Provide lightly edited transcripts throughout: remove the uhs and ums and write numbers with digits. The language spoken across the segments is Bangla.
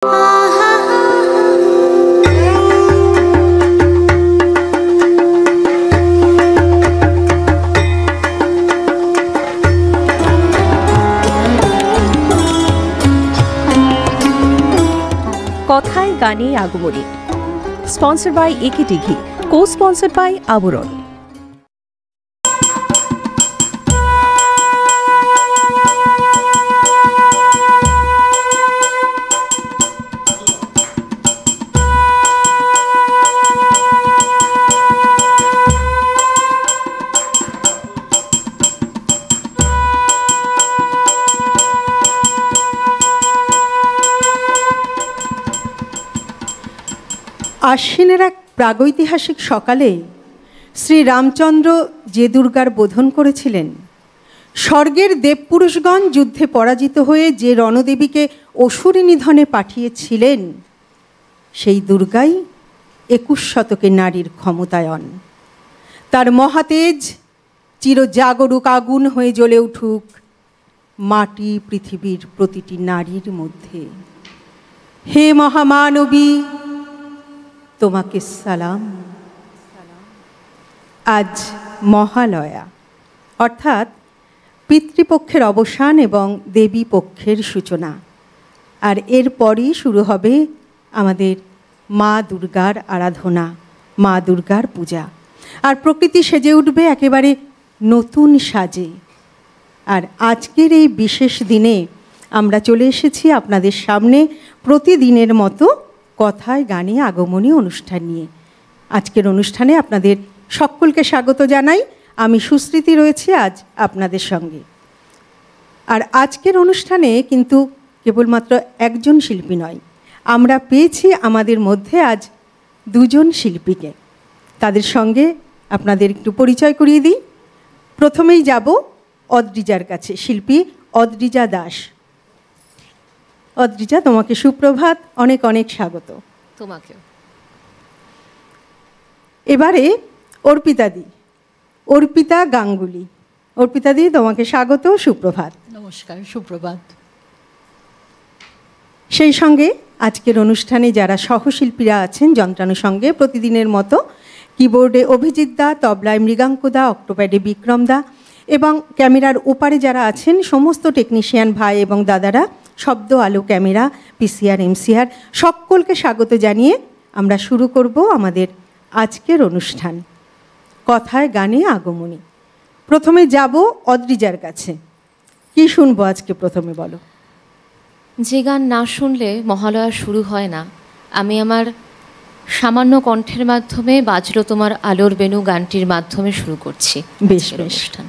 কথায় গানে আগমনী, স্পন্সর্ড বাই একে টিভি, কো-স্পন্সর্ড বাই আবরণ। আশ্বিনের এক প্রাগৈতিহাসিক সকালে শ্রী রামচন্দ্র যে দুর্গার বোধন করেছিলেন, স্বর্গের দেবপুরুষগণ যুদ্ধে পরাজিত হয়ে যে রণদেবীকে অসুরী নিধনে পাঠিয়েছিলেন, সেই দুর্গাই 21 শতকে নারীর ক্ষমতায়ন। তার মহাতেজ চিরজাগরুক আগুন হয়ে জ্বলে উঠুক মাটি পৃথিবীর প্রতিটি নারীর মধ্যে। হে মহামানবী, তোমাকে সালাম। আজ মহালয়া, অর্থাৎ পিতৃপক্ষের অবসান এবং দেবী পক্ষের সূচনা। আর এরপরই শুরু হবে আমাদের মা দুর্গার আরাধনা, মা দুর্গার পূজা। আর প্রকৃতি সেজে উঠবে একেবারে নতুন সাজে। আর আজকের এই বিশেষ দিনে আমরা চলে এসেছি আপনাদের সামনে প্রতিদিনের মতো কথায় গানে আগমনী অনুষ্ঠান নিয়ে। আজকের অনুষ্ঠানে আপনাদের সকলকে স্বাগত জানাই। আমি সুস্মৃতি রয়েছি আজ আপনাদের সঙ্গে। আর আজকের অনুষ্ঠানে কিন্তু কেবলমাত্র একজন শিল্পী নয়, আমরা পেয়েছি আমাদের মধ্যে আজ দুজন শিল্পীকে। তাদের সঙ্গে আপনাদের একটু পরিচয় করিয়ে দিই। প্রথমেই যাব অদ্রিজার কাছে, শিল্পী অদ্রিজা দাস। অদ্রিজা, তোমাকে সুপ্রভাত, অনেক অনেক স্বাগত। তোমাকেও। এবারে অর্পিতাদি, অর্পিতা গাঙ্গুলি। অর্পিতাদি, তোমাকে স্বাগত, সুপ্রভাত। নমস্কার, সুপ্রভাত। সেই সঙ্গে আজকের অনুষ্ঠানে যারা সহশিল্পীরা আছেন যন্ত্রানুষঙ্গে প্রতিদিনের মতো, কিবোর্ডে অভিজিৎ দা, তবলায় মৃগাঙ্ক দা, অক্টোপ্যাডে বিক্রম দা এবং ক্যামেরার ওপারে যারা আছেন সমস্ত টেকনিশিয়ান ভাই এবং দাদারা, শব্দ, আলো, ক্যামেরা, পিসিআর, এমসিআর, সকলকে স্বাগত জানিয়ে আমরা শুরু করব আমাদের আজকের অনুষ্ঠান কথায় গানে আগমনী। প্রথমে যাব অদ্রিজার কাছে। কি শুনবো আজকে প্রথমে বলো? যে গান না শুনলে মহালয়া শুরু হয় না, আমি আমার সামান্য কণ্ঠের মাধ্যমে বাজলো তোমার আলোর বেনু গানটির মাধ্যমে শুরু করছি বেশ অনুষ্ঠান।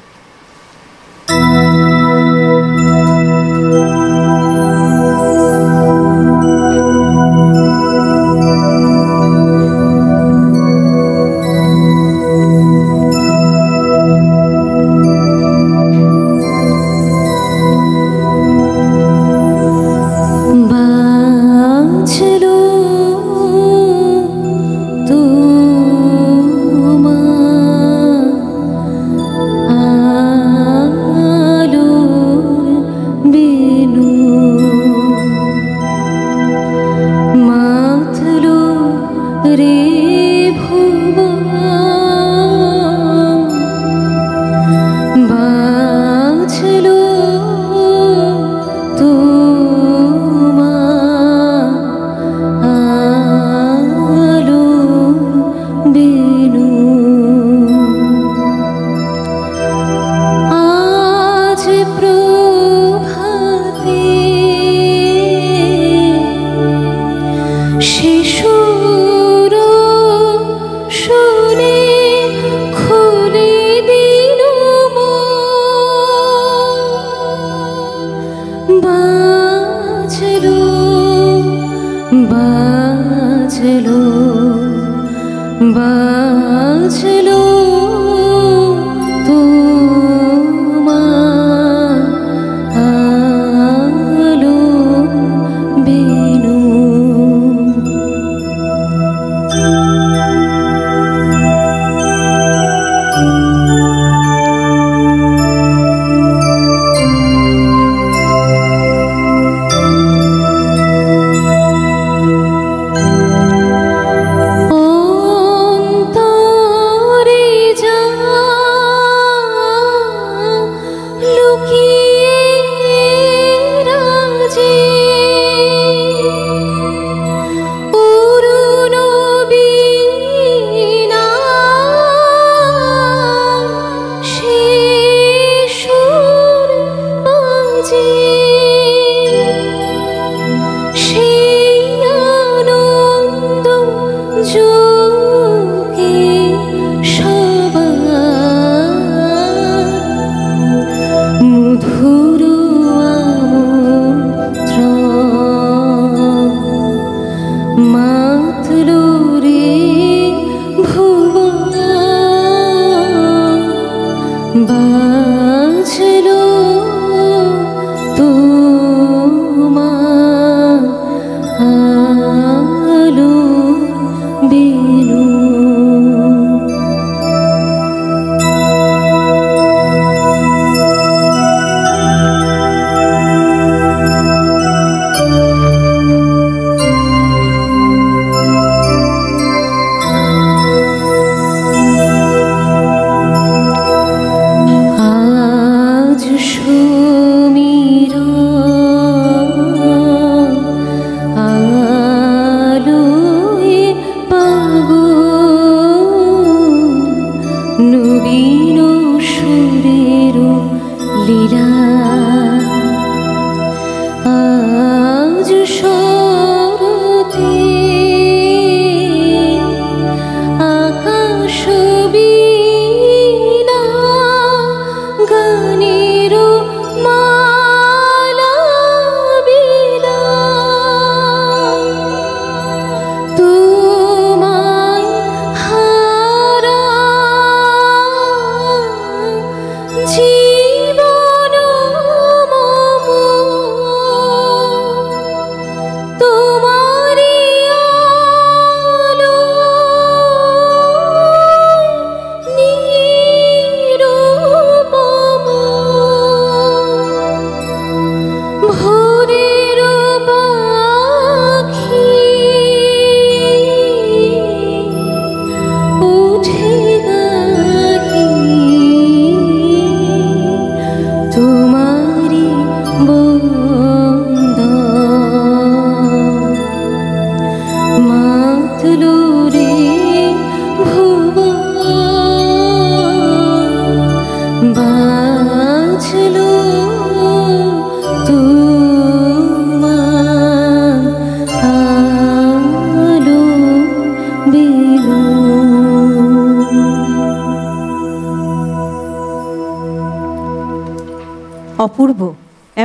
অপূর্ব,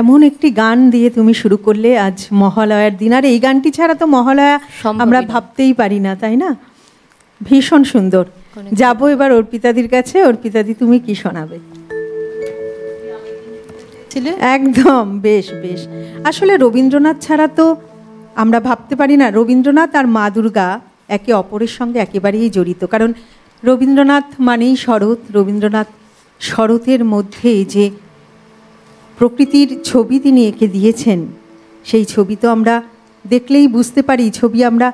এমন একটি গান দিয়ে তুমি শুরু করলে আজ মহালয়ার দিন। আর এই গানটি ছাড়া তো মহালয়া আমরা ভাবতেই পারি না, তাই না? ভীষণ সুন্দর। যাবো এবার অর্পিতাদির কাছে। অর্পিতাদি, তুমি কি শোনাবে? একদম বেশ বেশ। আসলে রবীন্দ্রনাথ ছাড়া তো আমরা ভাবতে পারি না। রবীন্দ্রনাথ আর মা দুর্গা একে অপরের সঙ্গে একেবারেই জড়িত, কারণ রবীন্দ্রনাথ মানেই শরৎ। রবীন্দ্রনাথ শরতের মধ্যে যে প্রকৃতির ছবি তিনি এঁকে দিয়েছেন, সেই ছবি তো আমরা দেখলেই বুঝতে পারি। ছবি আমরা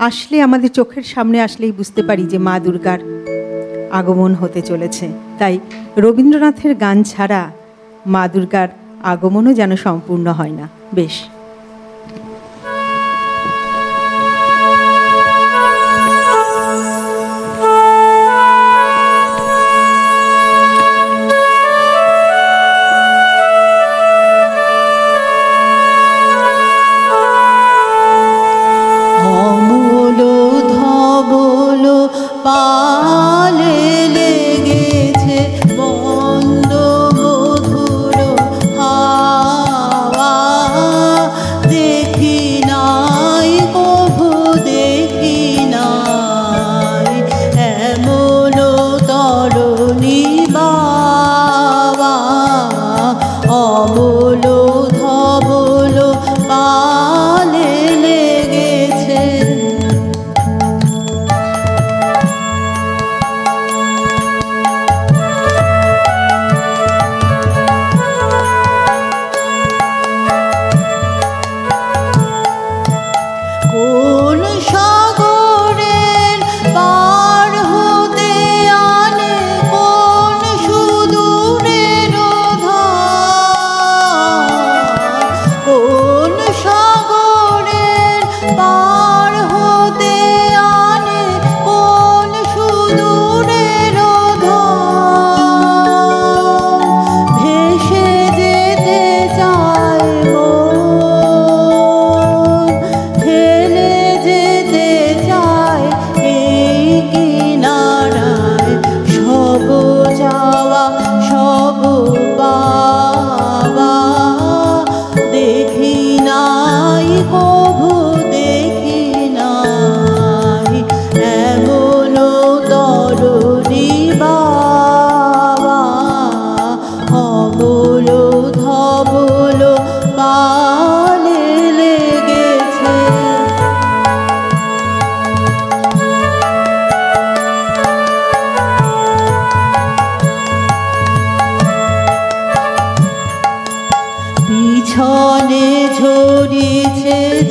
আসলে, আমাদের চোখের সামনে আসলেই বুঝতে পারি যে মা দুর্গার আগমন হতে চলেছে। তাই রবীন্দ্রনাথের গান ছাড়া মা দুর্গার আগমনও যেন সম্পূর্ণ হয় না। বেশ, ঠেলে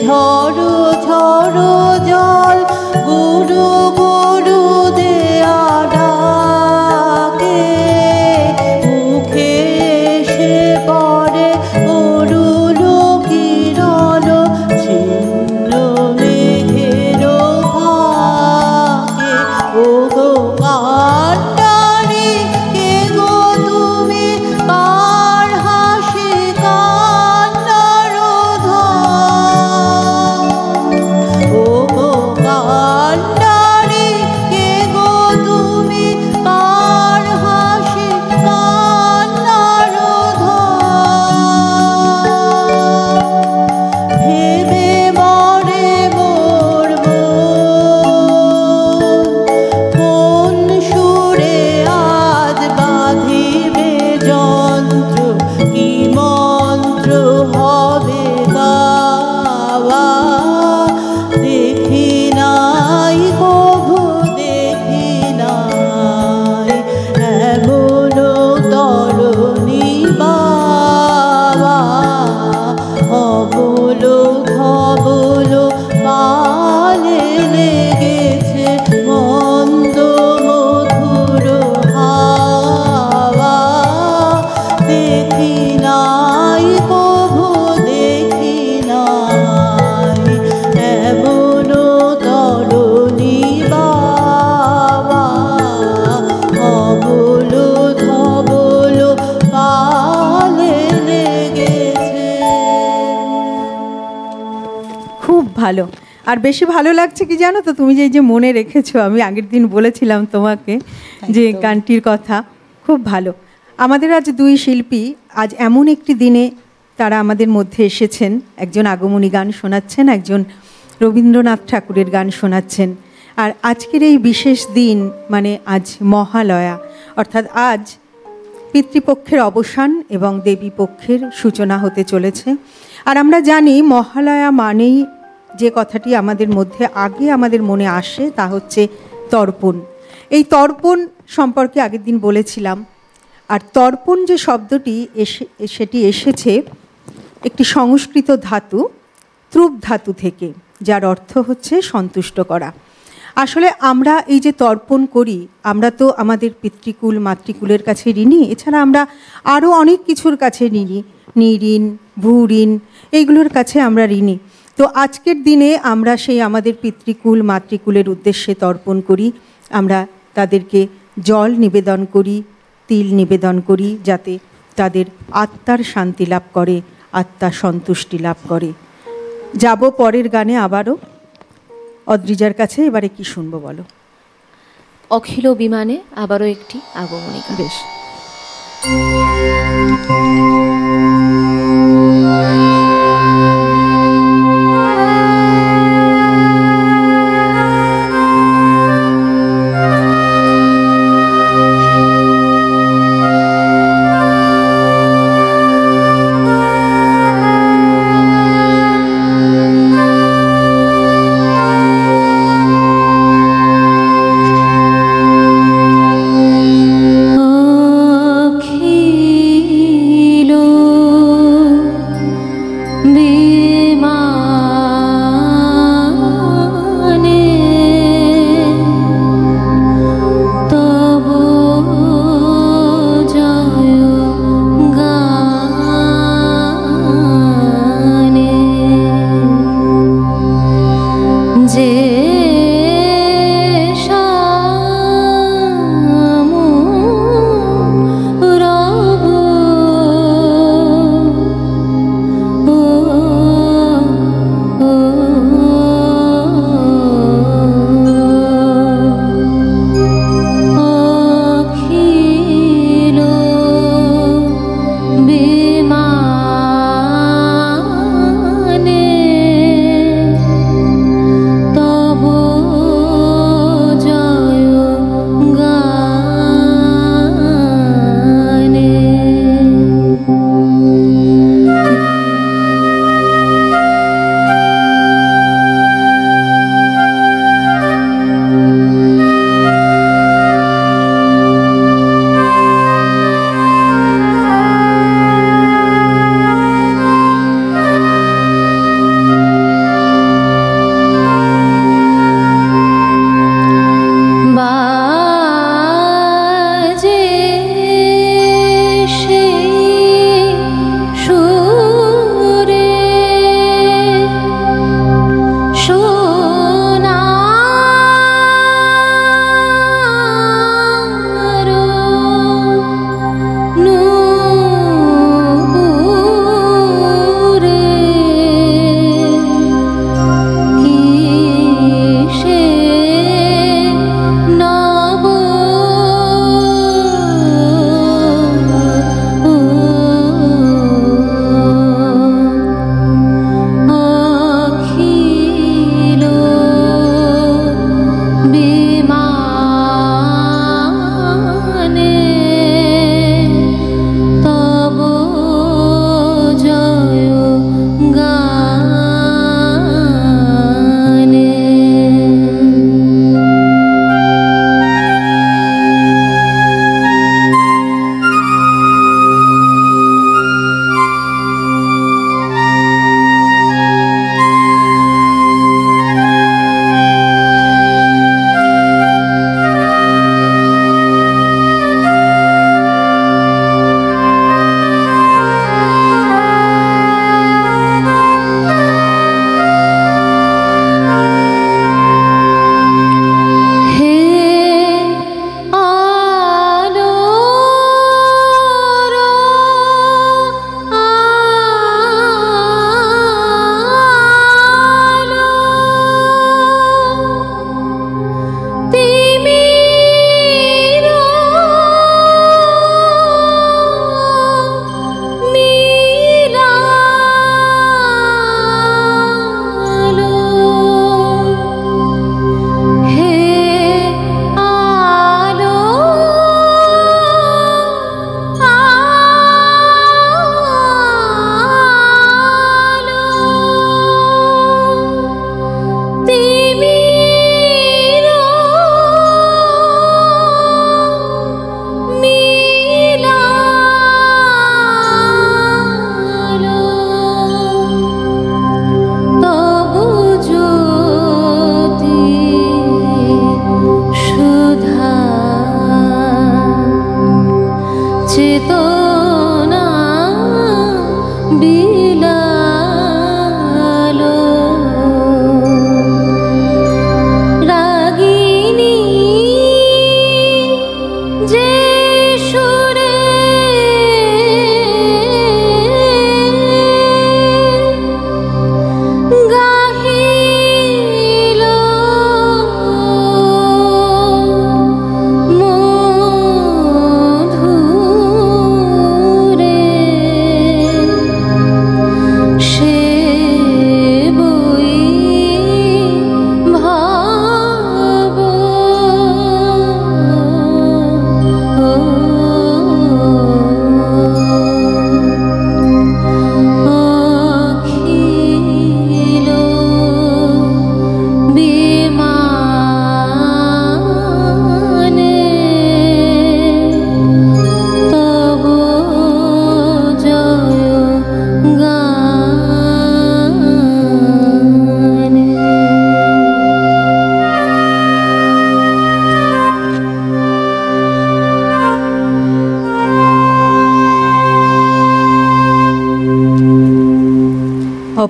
ঝড়ো ঝড়ো জল গুরু গুরু দেয়া ডাকে, মুখে এসে পড়ে অরুণ কিরণ ছিন্ন মেঘের ভাগে। ও গো কান্ডারি কে গো তুমি, কার হাসি কান্নার ধার। ও গো কান্ডারি কে গো তুমি, কার হাসি কান্নার ধার। ভেবে মরে মোর কোন সুরে আজ বাঁধিবে যন্ত্র, কি মন্ত্র হবে গাওয়া। দেখি নাই কভু দেখি নাই এমন তরণী বাবা। অবল ধবল পালে লেগেছে মন্দ মধুর হাওয়া। দেখি নাই কভু দেখি নাই এমন তরণী বাবা। অবল ধবল পালে লেগেছে। খুব ভালো। আর বেশি ভালো লাগছে কি জানো তো, তুমি যে মনে রেখেছো, আমি আগের দিন বলেছিলাম তোমাকে যে গানটির কথা, খুব ভালো। আমাদের আজ দুই শিল্পী আজ এমন একটি দিনে তারা আমাদের মধ্যে এসেছেন, একজন আগমনী গান শোনাচ্ছেন, একজন রবীন্দ্রনাথ ঠাকুরের গান শোনাচ্ছেন। আর আজকের এই বিশেষ দিন মানে আজ মহালয়া, অর্থাৎ আজ পিতৃপক্ষের অবসান এবং দেবী পক্ষের সূচনা হতে চলেছে। আর আমরা জানি মহালয়া মানেই যে কথাটি আমাদের মধ্যে আগে আমাদের মনে আসে তা হচ্ছে তর্পণ। এই তর্পণ সম্পর্কে আগের দিন বলেছিলাম। আর তর্পণ যে শব্দটি সেটি এসেছে একটি সংস্কৃত ধাতু ত্রুপ ধাতু থেকে, যার অর্থ হচ্ছে সন্তুষ্ট করা। আসলে আমরা এই যে তর্পণ করি, আমরা তো আমাদের পিতৃকুল মাতৃকুলের কাছে ঋণী, এছাড়া আমরা আরও অনেক কিছুর কাছে ঋণী, নিঋণ ভূঋণ এইগুলোর কাছে আমরা ঋণী। তো আজকের দিনে আমরা সেই আমাদের পিতৃকুল মাতৃকুলের উদ্দেশ্যে তর্পণ করি। আমরা তাদেরকে জল নিবেদন করি, তিল নিবেদন করি, যাতে তাদের আত্মার শান্তি লাভ করে, আত্মা সন্তুষ্টি লাভ করে। যাব পরের গানে আবারও অদ্রিজার কাছে। এবারে কি শুনবো বলো? অখিল বিমানে আবারও একটি আগমনী গান। বেশ। অখিল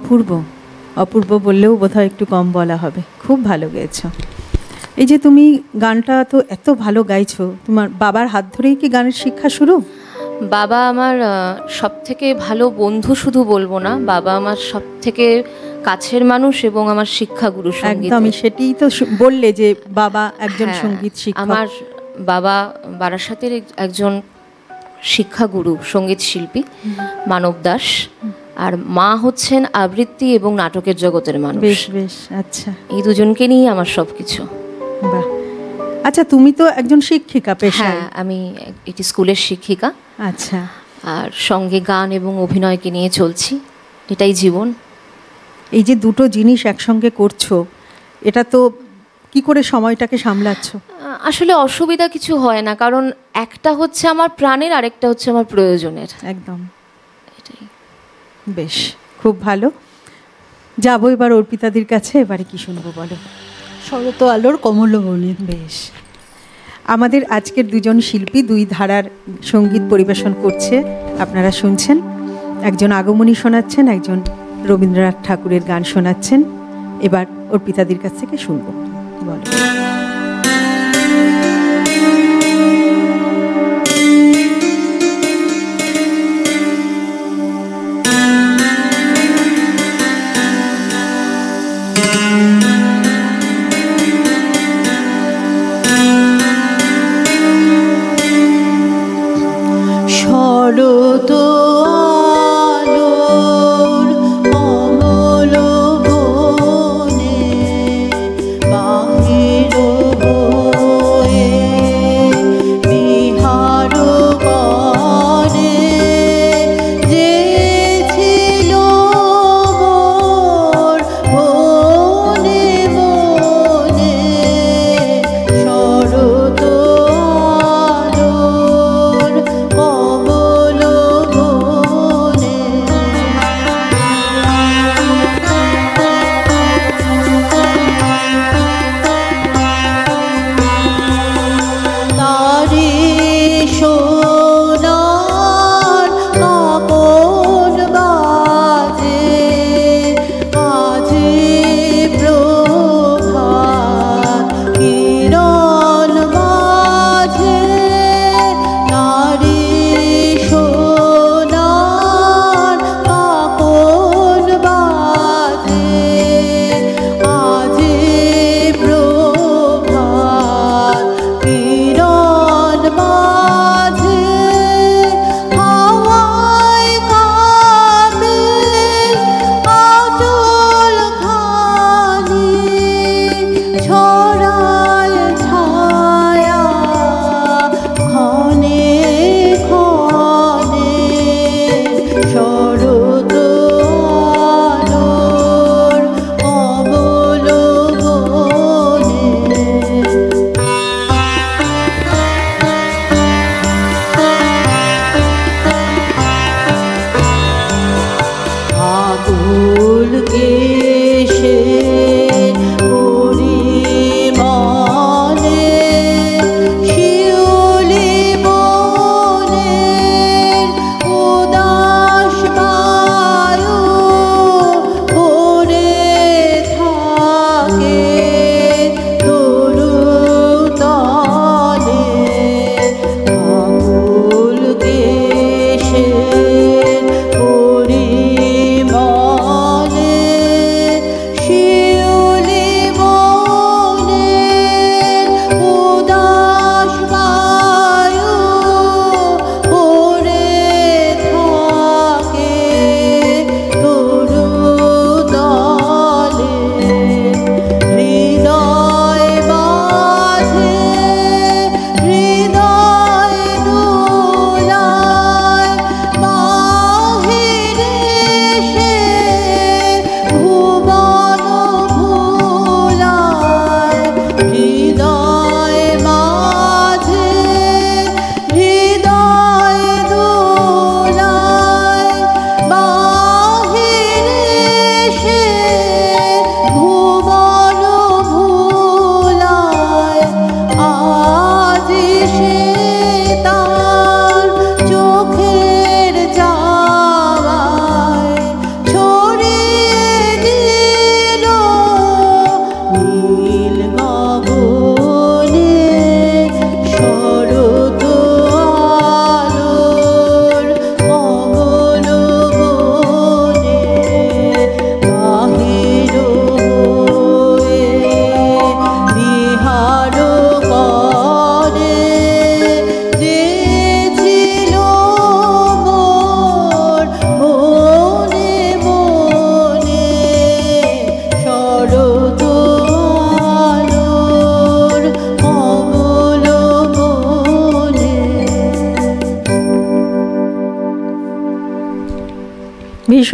অপূর্ব, অপূর্ব বললেও বোধহয় একটু কম বলা হবে। খুব ভালো গেয়েছো। এই যে তুমি গানটা তো এত ভালো গাইছো, তোমার বাবার হাত ধরেই কি গানের শিক্ষা শুরু? বাবা আমার সব থেকে ভালো বন্ধু, শুধু বলবো না, বাবা আমার সব থেকে কাছের মানুষ এবং আমার শিক্ষাগুরু সঙ্গীত। একদম, সেটাই তো বললে যে বাবা একজন সঙ্গীত শিক্ষক। আমার বাবা বারাসাতের একজন শিক্ষাগুরু, সঙ্গীত শিল্পী মানব দাস, আর মা হচ্ছেন আবৃত্তি এবং নাটকের জগতের মানুষ। বেশ বেশ, আচ্ছা। এই দুজনকে নিয়ে আমার সবকিছু। বাহ। আচ্ছা, তুমি তো একজন শিক্ষিকা পেশায়। হ্যাঁ, আমি একটি স্কুলের শিক্ষিকা। আচ্ছা। আর সঙ্গে গান এবং অভিনয়কে নিয়ে চলছি, এটাই জীবন। এই যে দুটো জিনিস একসঙ্গে করছো, এটা তো কি করে সময়টাকে সামলাচ্ছ? আসলে অসুবিধা কিছু হয় না, কারণ একটা হচ্ছে আমার প্রাণের, আরেকটা হচ্ছে আমার প্রয়োজনের। একদম, এটাই। বেশ, খুব ভালো। যাবো এবার অর্পিতাদির কাছে। এবারে কি শুনবো বলো? শরৎ আলোর কমলবনে। বেশ। আমাদের আজকের দুজন শিল্পী দুই ধারার সঙ্গীত পরিবেশন করছে, আপনারা শুনছেন। একজন আগমনী শোনাচ্ছেন, একজন রবীন্দ্রনাথ ঠাকুরের গান শোনাচ্ছেন। এবার অর্পিতাদির কাছ থেকে শুনবো, বলো। শরৎ আলোর কমল বনে বাহির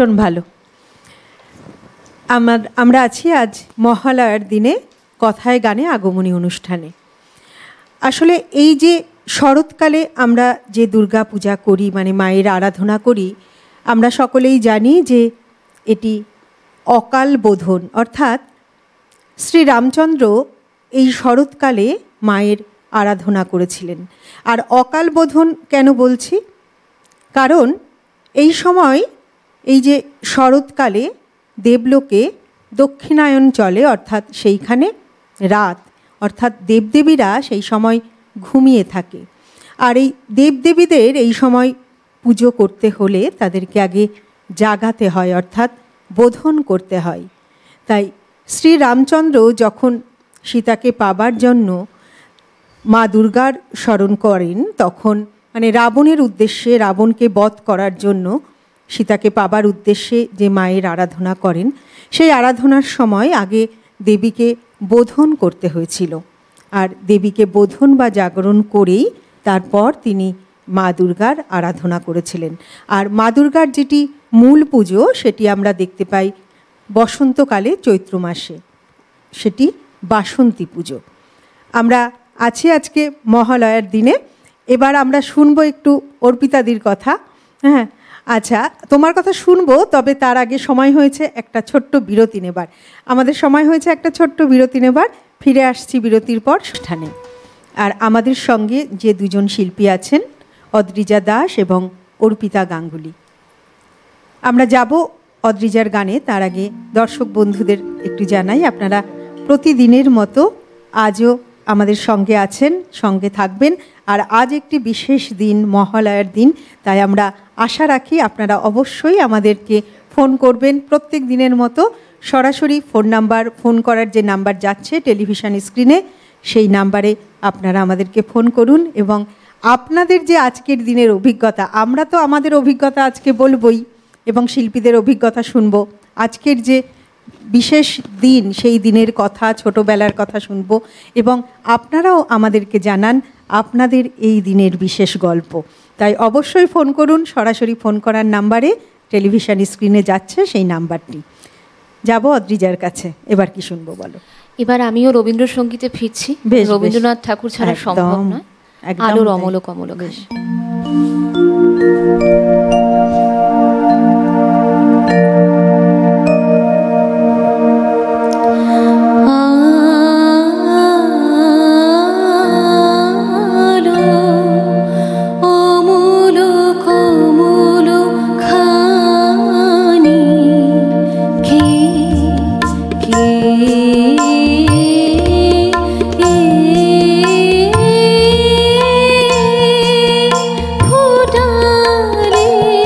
ভীষণ ভালো। আমরা আছি আজ মহালয়ার দিনে কথায় গানে আগমনী অনুষ্ঠানে। আসলে এই যে শরৎকালে আমরা যে দুর্গা পূজা করি, মানে মায়ের আরাধনা করি, আমরা সকলেই জানি যে এটি অকাল বোধন, অর্থাৎ শ্রী রামচন্দ্র এই শরৎকালে মায়ের আরাধনা করেছিলেন। আর অকাল বোধন কেন বলছি? কারণ এই সময় এই যে শরৎকালে দেবলোকে দক্ষিণায়ন চলে, অর্থাৎ সেইখানে রাত, অর্থাৎ দেবদেবীরা সেই সময় ঘুমিয়ে থাকে। আর এই দেবদেবীদের এই সময় পুজো করতে হলে তাদেরকে আগে জাগাতে হয়, অর্থাৎ বোধন করতে হয়। তাই শ্রী রামচন্দ্র যখন সীতাকে পাবার জন্য মা দুর্গার স্মরণ করেন, তখন মানে রাবণের উদ্দেশ্যে, রাবণকে বধ করার জন্য সীতাকে পাবার উদ্দেশ্যে যে মায়ের আরাধনা করেন, সেই আরাধনার সময় আগে দেবীকে বোধন করতে হয়েছিল। আর দেবীকে বোধন বা জাগরণ করেই তারপর তিনি মা দুর্গার আরাধনা করেছিলেন। আর মা দুর্গার যেটি মূল পুজো, সেটি আমরা দেখতে পাই বসন্তকালে চৈত্র মাসে, সেটি বাসন্তী পুজো। আমরা আছি আজকে মহালয়ার দিনে। এবার আমরা শুনবো একটু অর্পিতাদির কথা। হ্যাঁ, আচ্ছা, তোমার কথা শুনবো, তবে তার আগে সময় হয়েছে একটা ছোট্ট বিরতি নেবার। আমাদের সময় হয়েছে একটা ছোট্ট বিরতি নেবার। ফিরে আসছি বিরতির পর অনুষ্ঠানে। আর আমাদের সঙ্গে যে দুজন শিল্পী আছেন, অদ্রিজা দাস এবং অর্পিতা গাঙ্গুলি। আমরা যাব অদ্রিজার গানে। তার আগে দর্শক বন্ধুদের একটু জানাই, আপনারা প্রতিদিনের মতো আজও আমাদের সঙ্গে আছেন, সঙ্গে থাকবেন। আর আজ একটি বিশেষ দিন, মহালয়ার দিন, তাই আমরা আশা রাখি আপনারা অবশ্যই আমাদেরকে ফোন করবেন। প্রত্যেক দিনের মতো সরাসরি ফোন করার যে নাম্বার যাচ্ছে টেলিভিশন স্ক্রিনে, সেই নাম্বারে আপনারা আমাদেরকে ফোন করুন। এবং আপনাদের যে আজকের দিনের অভিজ্ঞতা, আমরা তো আমাদের অভিজ্ঞতা আজকে বলবই এবং শিল্পীদের অভিজ্ঞতা শুনব। আজকের যে বিশেষ দিন, সেই দিনের কথা, ছোটোবেলার কথা শুনব। এবং আপনারাও আমাদেরকে জানান আপনাদের এই দিনের বিশেষ গল্প। তাই অবশ্যই ফোন করুন। সরাসরি ফোন করার নাম্বারে টেলিভিশন স্ক্রিনে যাচ্ছে সেই নাম্বারটি। যাব অদ্রিজার কাছে। এবার কি শুনবো বলো? এবার আমিও রবীন্দ্রসঙ্গীতে ফিরছি। রবীন্দ্রনাথ ঠাকুর ছাড়া সম্ভব নয়। আলোর অমল কমল ঘাস। ফুটালে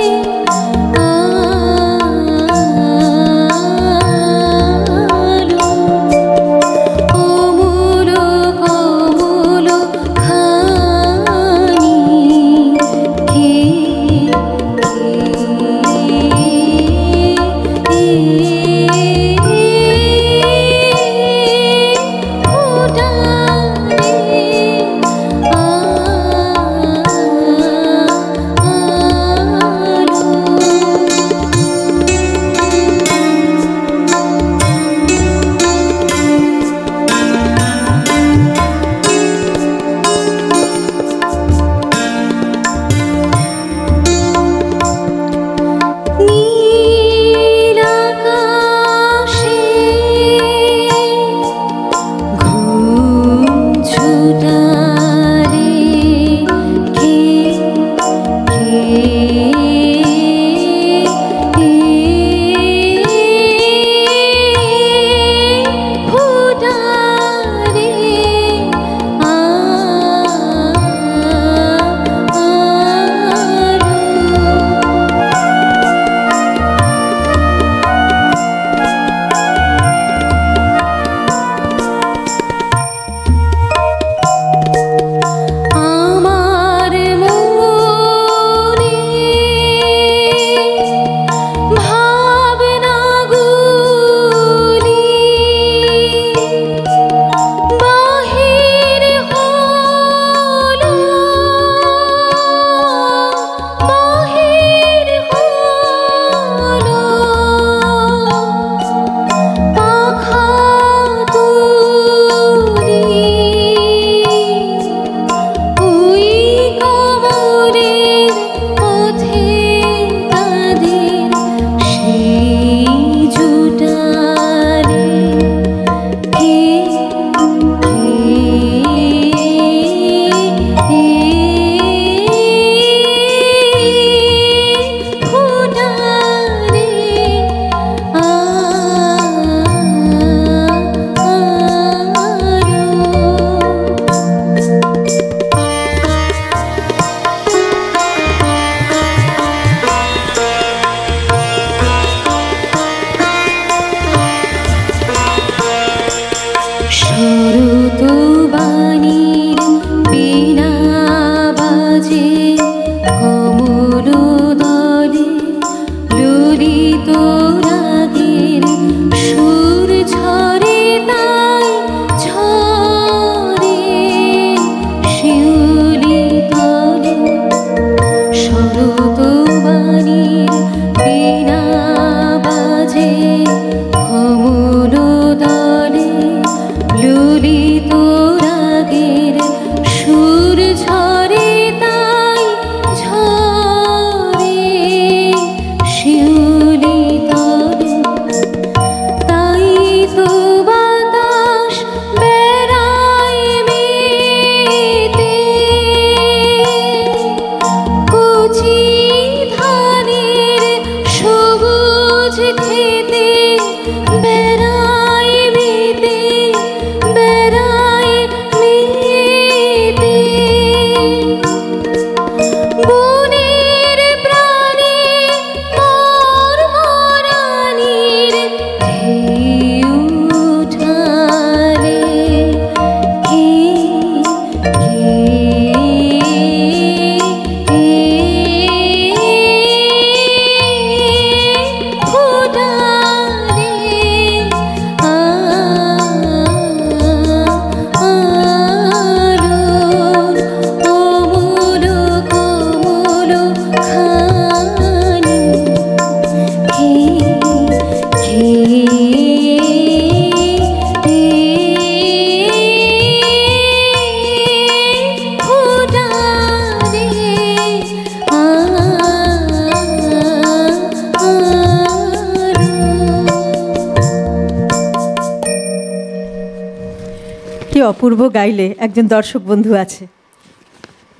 কি অপূর্ব গাইলে। একজন দর্শক বন্ধু আছে।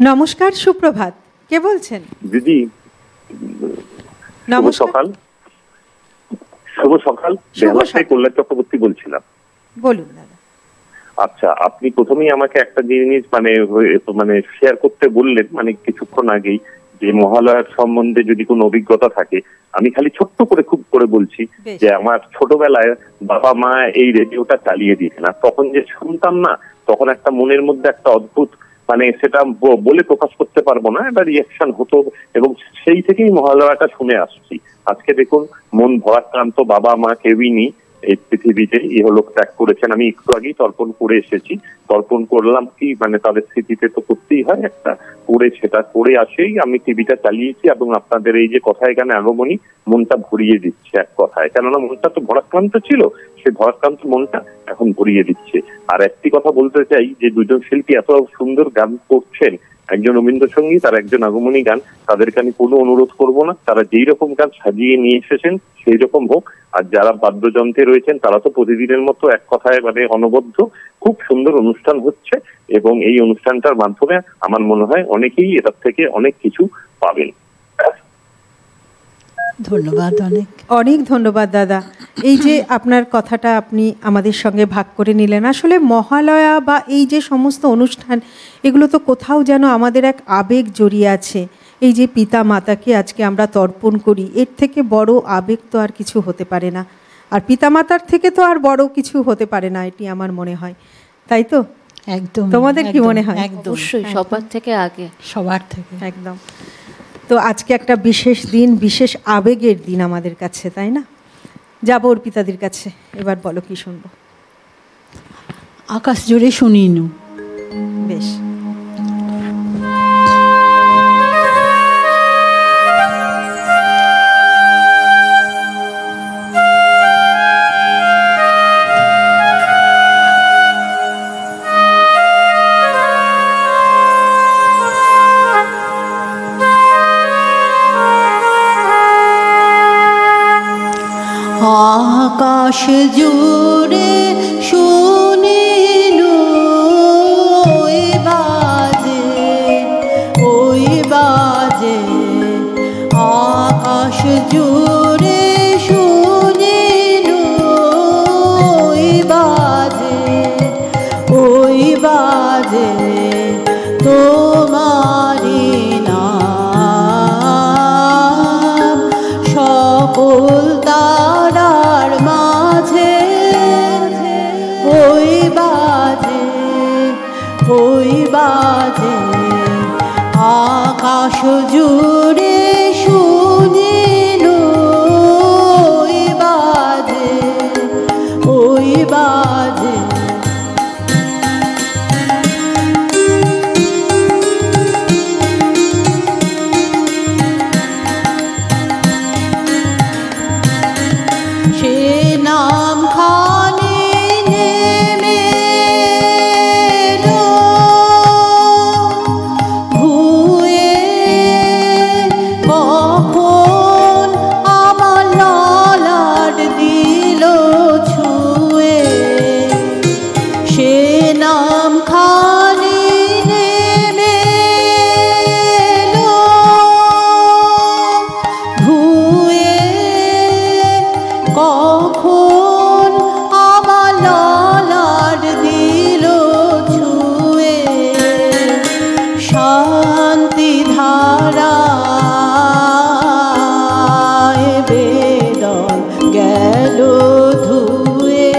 নমস্কার, সুপ্রভাত। কে বলছেন? দিদি শুভ সকাল। শুভ সকাল। কল্যাণ চক্রবর্তী বলছিলাম। বলুন দাদা। আচ্ছা, আপনি প্রথমেই আমাকে একটা জিনিস মানে শেয়ার করতে বললেন, মানে কিছুক্ষণ আগেই, যে মহালয়ার সম্বন্ধে যদি কোনো অভিজ্ঞতা থাকে। আমি খালি ছোট্ট করে খুব করে বলছি যে আমার ছোটবেলায় বাবা মা এই রেডিওটা চালিয়ে দিতেন, আর তখন যে শুনতাম না, তখন একটা মনের মধ্যে একটা অদ্ভুত, মানে সেটা বলে প্রকাশ করতে পারবো না, একটা রিয়াকশন হতো, এবং সেই থেকেই মহালয়াটা শুনে আসছি। আজকে দেখুন, মন ভরাক্রান্ত বাবা মা কেউই নেই এই পৃথিবীতে, ইহলোক ত্যাগ করেছেন। আমি একটু আগেই তর্পণ করে এসেছি। তর্পণ করলাম কি, মানে তাদের স্মৃতিতে তো করতেই হয় একটা, করে সেটা করে আসেই আমি টিভিটা চালিয়েছি, এবং আপনাদের এই যে কথা এখানে আগমনী মনটা ভরিয়ে দিচ্ছে এক কথায়, কেননা মনটা তো ভরাক্রান্ত ছিল, সেই ভরাক্রান্ত মনটা এখন ভরিয়ে দিচ্ছে। আর একটি কথা বলতে চাই যে দুজন শিল্পী এত সুন্দর গান করছেন, একজন রবীন্দ্রসঙ্গীত আর একজন আগমনী গান, তাদেরকে আমি কোনো অনুরোধ করব না, তারা যেই রকম গান সাজিয়ে নিয়ে এসেছেন সেই রকম হোক। আর যারা বাদ্যযন্ত্রে রয়েছেন তারা তো প্রতিদিনের মতো এক কথায় মানে অনবদ্য, খুব সুন্দর অনুষ্ঠান হচ্ছে, এবং এই অনুষ্ঠানটার মাধ্যমে আমার মনে হয় অনেকেই এটার থেকে অনেক কিছু পাবেন। ধন্যবাদ, অনেক অনেক ধন্যবাদ দাদা। এই যে আপনার কথাটা আপনি আমাদের সঙ্গে ভাগ করে নিলেন। আসলে মহালয়া বা এই যে সমস্ত অনুষ্ঠান, এগুলো তো কোথাও যেন আমাদের এক আবেগ জড়িয়ে আছে। এই যে পিতা মাতাকে আজকে আমরা তর্পণ করি, এর থেকে বড় আবেগ তো আর কিছু হতে পারে না, আর পিতা মাতার থেকে তো আর বড় কিছু হতে পারে না, এটি আমার মনে হয়। তাই তো? একদম। তোমাদের কি মনে হয়? অবশ্যই, সবার থেকে আগে, সবার থেকে একদম। তো আজকে একটা বিশেষ দিন, বিশেষ আবেগের দিন আমাদের কাছে, তাই না? যাবো অর্পিতাদির কাছে। এবার বলো কি শুনবো? আকাশ জুড়ে শুনিনু। বেশ। আকাশ জুড়ে শুনিনু ওই বাজে, ওই বাজে। আকাশ জুড়ে শুনিনু ওই বাজে, ওই বাজে। তোমারি নাম সকল তারার মাঝে, ওই বাজে, ওই বাজে। আকাশ জুড়ে শুনিনু ওই বাজে, ওই বাজে। সে নাম খানি নেমে এলো ভুয়ে, কখন আমার ললাট দিল ছুঁয়ে। সে নাম খানি নেমে এলো ভুয়ে, কখন আমার ললাট দিল ছুঁয়ে। শান্তি ধারায় বেদন গেল ধুয়ে।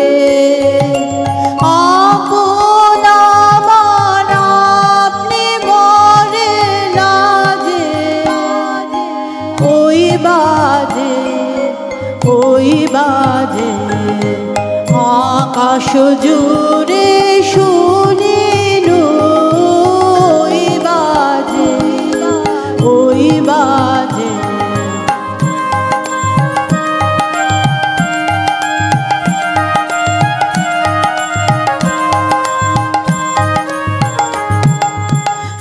আপন আমার আপনি বলে লাজে, ওই বাজে, ওই বাজে। আকাশ জুড়ে শুনিনু ওই বাজে, ওই বাজে।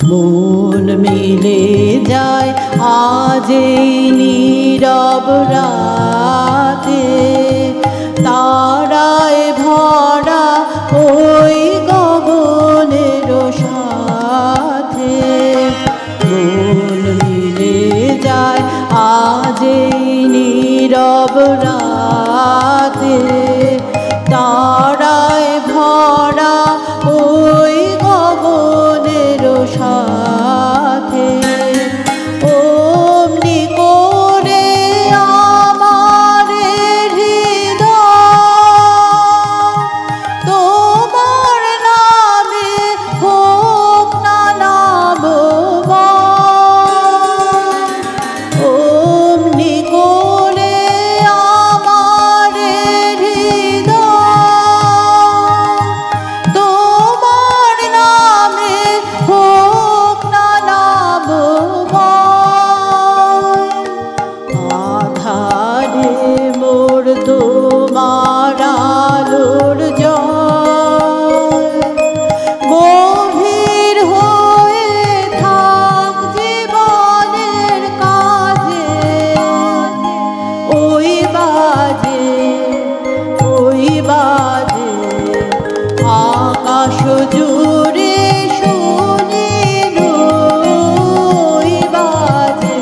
মন মিলে যায় আজ এই নীরব রাতে, তারায় ভরা ওই গগন নীরব রাতে তারায় ভরা ওই গগনের সাথে অমনি করে আমার হৃদয় তোমার নামে হোক না নামবান। অমনি করে আমার হৃদয় তোমার নামে হোক না নামবান। আধারে মোর তোমার আলোর জয় গভীর হয়ে থাক জীবনের কাজে ওই বাজে আকাশ জুড়ে শুনিল ওই বাজে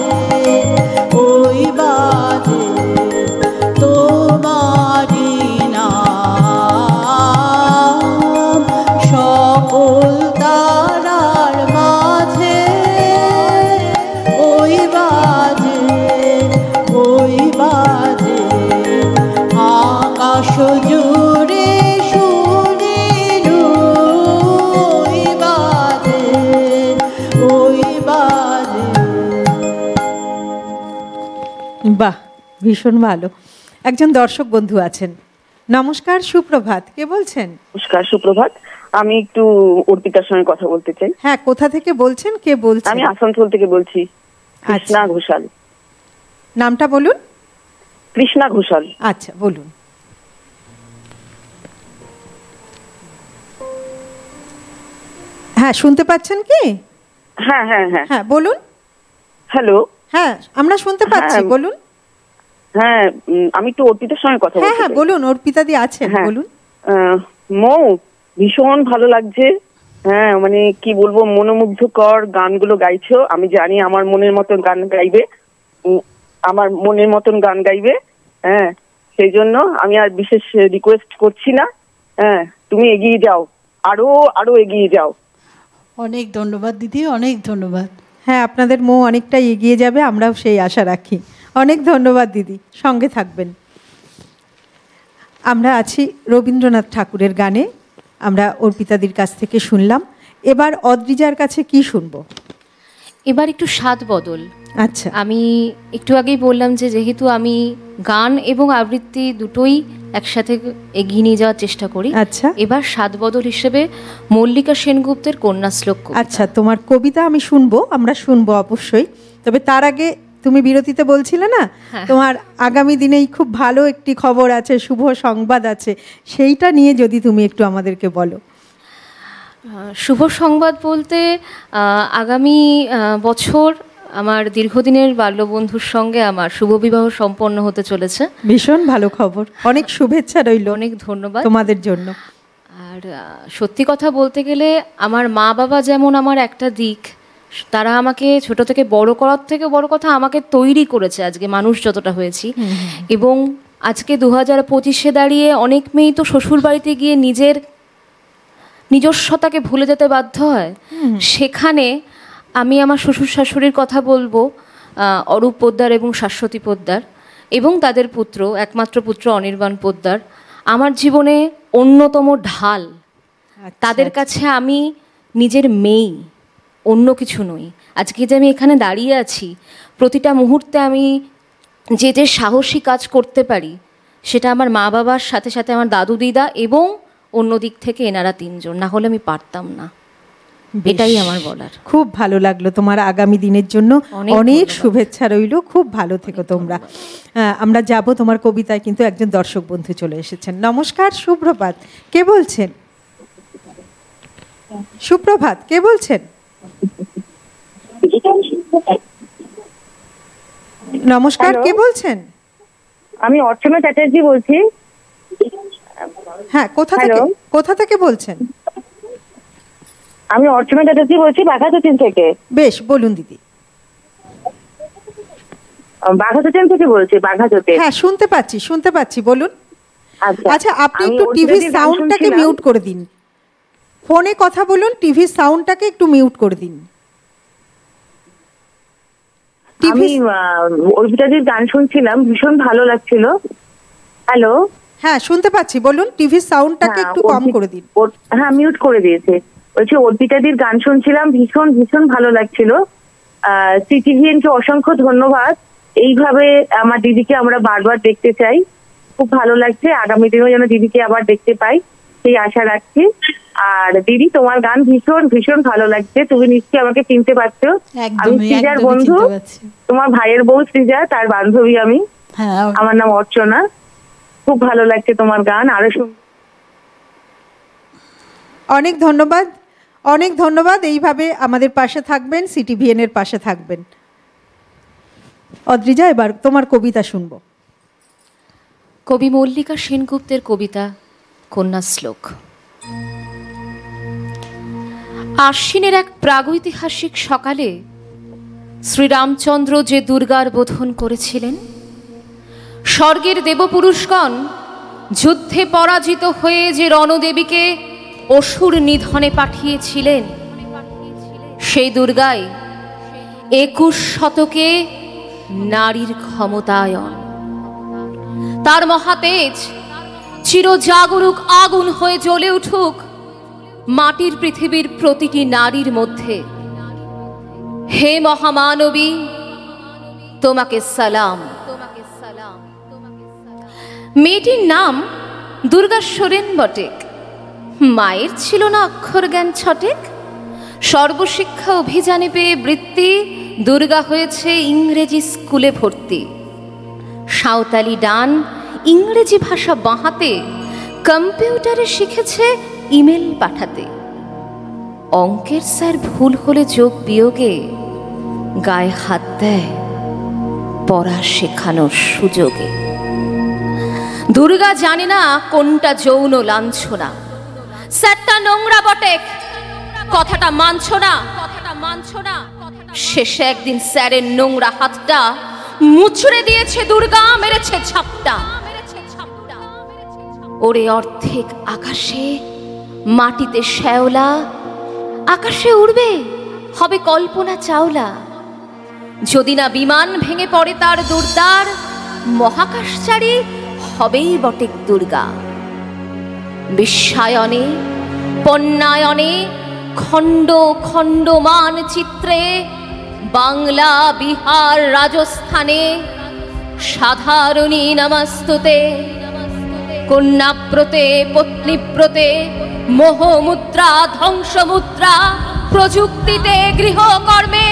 তোমারি নাম সকল তারার মাঝে ওই বাজে আকাশ জুড়ে শুনিল ওই বাজে বাহ, ভীষণ ভালো। একজন দর্শক বন্ধু আছেন। নমস্কার, সুপ্রভাত, কে বলছেন? নমস্কার, সুপ্রভাত। আমি একটু অর্পিতার সঙ্গে কথা বলতে চাই। হ্যাঁ, কোথা থেকে বলছেন, কে বলছেন? আমি আসানসোল থেকে বলছি, কৃষ্ণা ঘোষাল। নামটা বলুন। কৃষ্ণা ঘোষাল। আচ্ছা, বলুন। হ্যাঁ, শুনতে পাচ্ছেন কি? হ্যাঁ হ্যাঁ হ্যাঁ হ্যাঁ, বলুন। হ্যালো। হ্যাঁ, আমরা শুনতে পাচ্ছি, বলুন। হ্যাঁ, আমি একটু অর্পিতার সঙ্গে কথা বলতে চাই। হ্যাঁ, বলুন, অর্পিতাদি আছেন, বলুন। মৌ, ভীষণ ভালো লাগছে। হ্যাঁ, মানে কি বলবো, মনোমুগ্ধকর গানগুলো গাইছো। আমি জানি আমার মনের মতন গান গাইবে, হ্যাঁ, সেই জন্য আমি আর বিশেষ রিকোয়েস্ট করছি না। হ্যাঁ, তুমি এগিয়ে যাও, আরো এগিয়ে যাও। অনেক ধন্যবাদ দিদি, অনেক ধন্যবাদ। হ্যাঁ, আপনাদের মৌ অনেকটা এগিয়ে যাবে, আমরাও সেই আশা রাখি। অনেক ধন্যবাদ দিদি, সঙ্গে থাকবেন। আমরা আছি রবীন্দ্রনাথ ঠাকুরের গানে। আমরা অর্পিতাদির কাছ থেকে শুনলাম। এবার অদ্রিজার কাছে কি শুনবো? এবার একটু স্বাদ বদল। আচ্ছা, আমি একটু আগেই বললাম যে যেহেতু আমি গান এবং আবৃত্তি দুটোই একসাথে এগিয়ে নিয়ে যাওয়ার চেষ্টা করি। আচ্ছা, এবার স্বাদ বদল হিসেবে মল্লিকা সেনগুপ্তের কন্যাশ্লোক। আচ্ছা, তোমার কবিতা আমি শুনবো, আমরা শুনবো অবশ্যই। তবে তার আগে তুমি বিরতিতে বলছিলে না, তোমার আগামী দিনেই খুব ভালো একটি খবর আছে, শুভ সংবাদ আছে, সেইটা নিয়ে যদি তুমি একটু আমাদেরকে বলো। শুভ সংবাদ বলতে আগামী বছর আমার দীর্ঘদিনের বাল্যবন্ধুর সঙ্গে আমার শুভ বিবাহ সম্পন্ন হতে চলেছে। ভীষণ ভালো খবর, অনেক শুভেচ্ছা রইল। অনেক ধন্যবাদ তোমাদের জন্য। আর সত্যি কথা বলতে গেলে আমার মা বাবা যেমন আমার একটা দিক, তারা আমাকে ছোট থেকে বড় করার থেকে বড় কথা আমাকে তৈরি করেছে আজকে মানুষ যতটা হয়েছি। এবং আজকে 2025-এ দাঁড়িয়ে অনেক মেয়েই তো শ্বশুর বাড়িতে গিয়ে নিজস্বতাকে ভুলে যেতে বাধ্য হয়। সেখানে আমি আমার শ্বশুর শাশুড়ির কথা বলবো, অরূপ পোদ্দার এবং শাশ্বতী পোদ্দার, এবং তাদের পুত্র, একমাত্র পুত্র অনির্বাণ পোদ্দার আমার জীবনে অন্যতম ঢাল। তাদের কাছে আমি নিজের মেয়ে, অন্য কিছু নই। আজকে যে আমি এখানে দাঁড়িয়ে আছি, প্রতিটা মুহূর্তে আমি যে সাহসী কাজ করতে পারি, সেটা আমার মা বাবার সাথে সাথে আমার দাদু দিদা এবং অন্য দিক থেকে এনারা তিনজন, না হলে আমি পারতাম না। এটাই আমার বলার। খুব ভালো লাগলো। তোমার আগামী দিনের জন্য অনেক শুভেচ্ছা রইল। খুব ভালো থেকো তোমরা। আমরা যাব তোমার কবিতায়, কিন্তু একজন দর্শক বন্ধু চলে এসেছেন। নমস্কার, সুপ্রভাত, কে বলছেন? সুপ্রভাত, কে বলছেন? নমস্কার, কে বলছেন? আমি অর্চনা চ্যাটার্জি বলছি। হ্যাঁ, কোথা থেকে বলছেন? আমি অর্চনা চ্যাটার্জি বলছি, বাঘাযতীন থেকে। বেশ, বলুন দিদি। বাঘাচোটেন থেকে বলছি, বাঘাচোটেন। হ্যাঁ, শুনতে পাচ্ছি, বলুন। আচ্ছা, আপনি আমি একটু ওর টিভি যদি গান সাউন্ডটাকে শুনছিলাম। মিউট করে দিন। ফোনে কথা বলুন, টিভি সাউন্ডটাকে একটু মিউট করে দিন। আমি অর্পিতাদির গান শুনছিলাম, ভীষণ ভালো লাগছিল। হ্যালো, হ্যাঁ শুনতে পাচ্ছি, বলুন। টিভি সাউন্ডটাকে একটু কম করে দিন। হ্যাঁ, মিউট করে দিয়েছে। বলছি অর্পিতাদির গান শুনছিলাম, ভীষণ ভীষণ ভালো লাগছিল। সিটিভিএনকে অসংখ্য ধন্যবাদ। এইভাবে আমার দিদিকে আমরা বারবার দেখতে চাই, খুব ভালো লাগছে। আগামী দিনেও যেন দিদিকে আবার দেখতে পাই সেই আশা রাখছি। আর দিদি, তোমার গান ভীষণ ভীষণ ভালো লাগছে। তুমি নিশ্চয়ই আমাকে চিনতে পারছো। আমি সৃজার বন্ধু, তোমার ভাইয়ের বউ সৃজা, তার বান্ধবী আমি। আমার নাম অর্চনা। খুব ভালো লাগছে তোমার গান, আরো অনেক ধন্যবাদ, অনেক ধন্যবাদ। এইভাবে আমাদের পাশে থাকবেন, সিটিভিএন এর পাশে থাকবেন। অদ্রিজা, এবার তোমার কবিতা শুনবো। কবি মল্লিকা সেনগুপ্তের কবিতা কন্যা শ্লোক। আশ্বিনের এক প্রাগৈতিহাসিক সকালে শ্রীরামচন্দ্র যে দুর্গার বোধন করেছিলেন, স্বর্গের দেবপুরুষগণ যুদ্ধে পরাজিত হয়ে যে রণদেবীকে অসুর নিধনে পাঠিয়েছিলেন, সেই দুর্গাই 21 শতকে নারীর ক্ষমতায়ন। তার মহাতেজ চিরজাগরুক আগুন হয়ে জ্বলে উঠুক মাটির পৃথিবীর প্রতিটি নারীর মধ্যে। হে মহামানবী, তোমাকে সালাম। মেয়েটির নাম দুর্গা সোরেন বটেক। মায়ের ছিল না অক্ষর জ্ঞান ছটেক। সর্বশিক্ষা অভিযানে পেয়ে বৃত্তি দুর্গা হয়েছে ইংরেজি স্কুলে ভর্তি। সাঁওতালি ডান, ইংরেজি ভাষা বাঁহাতে, কম্পিউটারে শিখেছে ইমেল পাঠাতে। অঙ্কের স্যার ভুল হলে যোগ বিয়োগে গায়ে হাত দেয় পড়া শেখানোর সুযোগে। দুর্গা জানে না কোনটা যৌন লাঞ্ছনা। স্যারটা নোংরা বটেক, কথাটা মানছো না। শেষে একদিন স্যারের নোংরা হাতটা মুচড়ে দিয়েছে দুর্গা, মেরেছে ঝাপটা। ওরে অর্ধেক আকাশে, মাটিতে শ্যাওলা, আকাশে উড়বে হবে কল্পনা চাওলা। যদি না বিমান ভেঙে পড়ে তার দুর্দার, মহাকাশচারী হবেই বটেক দুর্গা। বিশ্বায়নে, পণ্যায়নে, খণ্ড খণ্ড মানচিত্রে, বাংলা, বিহার, রাজস্থানে সাধারণী নমস্তুতে। কন্যাব্রতে, পত্নীব্রতে, মোহমুদ্রা, ধ্বংসমুদ্রা, প্রযুক্তিতে, গৃহকর্মে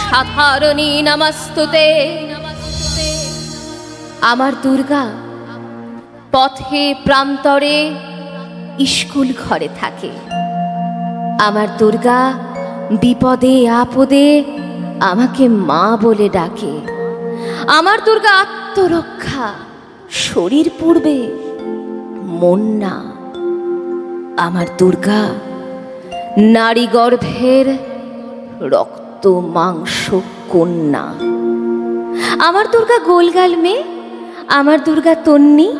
সাধারণী নমস্তুতে। আমার দুর্গা পথে প্রান্তরে স্কুল ঘরে থাকে। আমার দুর্গা বিপদে আপদে আমাকে মা বলে ডাকে। আমার দুর্গা আত্মরক্ষা, শরীর পূর্বে মন না। আমার দুর্গা নারী গর্ভের রক্ত মাংস কন্যা। আমার দুর্গা গোলগাল মেয়ে, আমার দুর্গা তন্নি।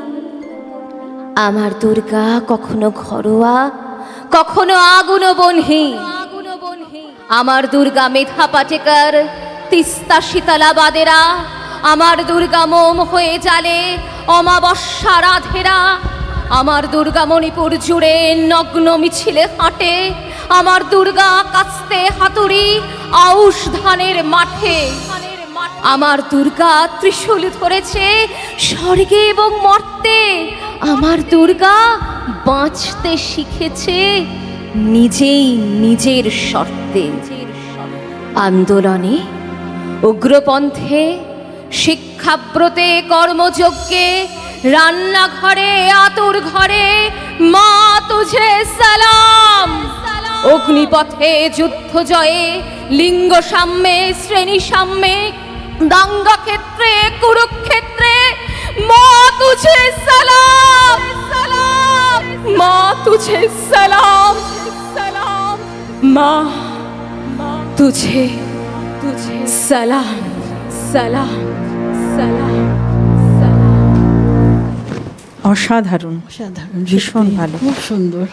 আমার দুর্গা কখনো ঘরোয়া, কখনো আগুন বনহি। আমার দুর্গা মেধা পাটেকর, তিস্তা শীতলা বাদেরা। আমার দুর্গা মোম হয়ে জালে অমাবস্যা রাধেরা। আমার দুর্গা মণিপুর জুড়ে নগ্ন মিছিলে হাঁটে। আমার দুর্গা কাস্তে হাতুড়ি আউশ ধানের মাঠে। আমার দুর্গা ত্রিশূল ধরেছে স্বর্গে এবং মর্তে। আমার দুর্গা বাঁচতে শিখেছে নিজেই নিজের শর্তে। আন্দোলনে, উগ্রপন্থে, শিক্ষাব্রতে, কর্মযজ্ঞে, রান্নাঘরে, আতুর ঘরে মা তুঝে সালাম। অগ্নিপথে, যুদ্ধ জয়ে, লিঙ্গ সাম্যে, শ্রেণী সাম্যে, দাঙ্গা ক্ষেত্রে, কুরুক্ষেত্রে মা তুঝে সালাম। মা তুঝে সালাম। মা তুঝে সালাম। সালাম সালাম অসাধারণ, অসাধারণ, ভীষণ সত্যি, ভালো। খুব সুন্দর।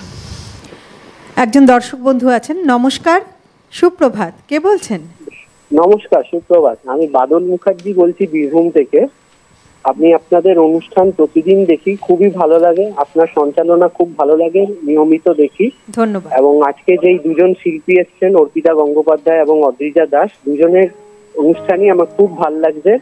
একজন দর্শক বন্ধু আছেন। নমস্কার, সুপ্রভাত, কে বলছেন? নমস্কার, সুপ্রভাত। আমি বাদল মুখার্জি বলছি বীরভূম থেকে। আপনি আপনাদের অনুষ্ঠান প্রতিদিন দেখি, খুবই ভালো লাগে, আপনার সঞ্চালনা খুব ভালো লাগে, নিয়মিত দেখি। ধন্যবাদ। এবং আজকে যেই দুজন শিল্পী এসছেন, অর্পিতা গঙ্গোপাধ্যায় এবং অদ্রিজা দাস, দুজনের অনুষ্ঠানই আমার খুব ভালো লাগছে।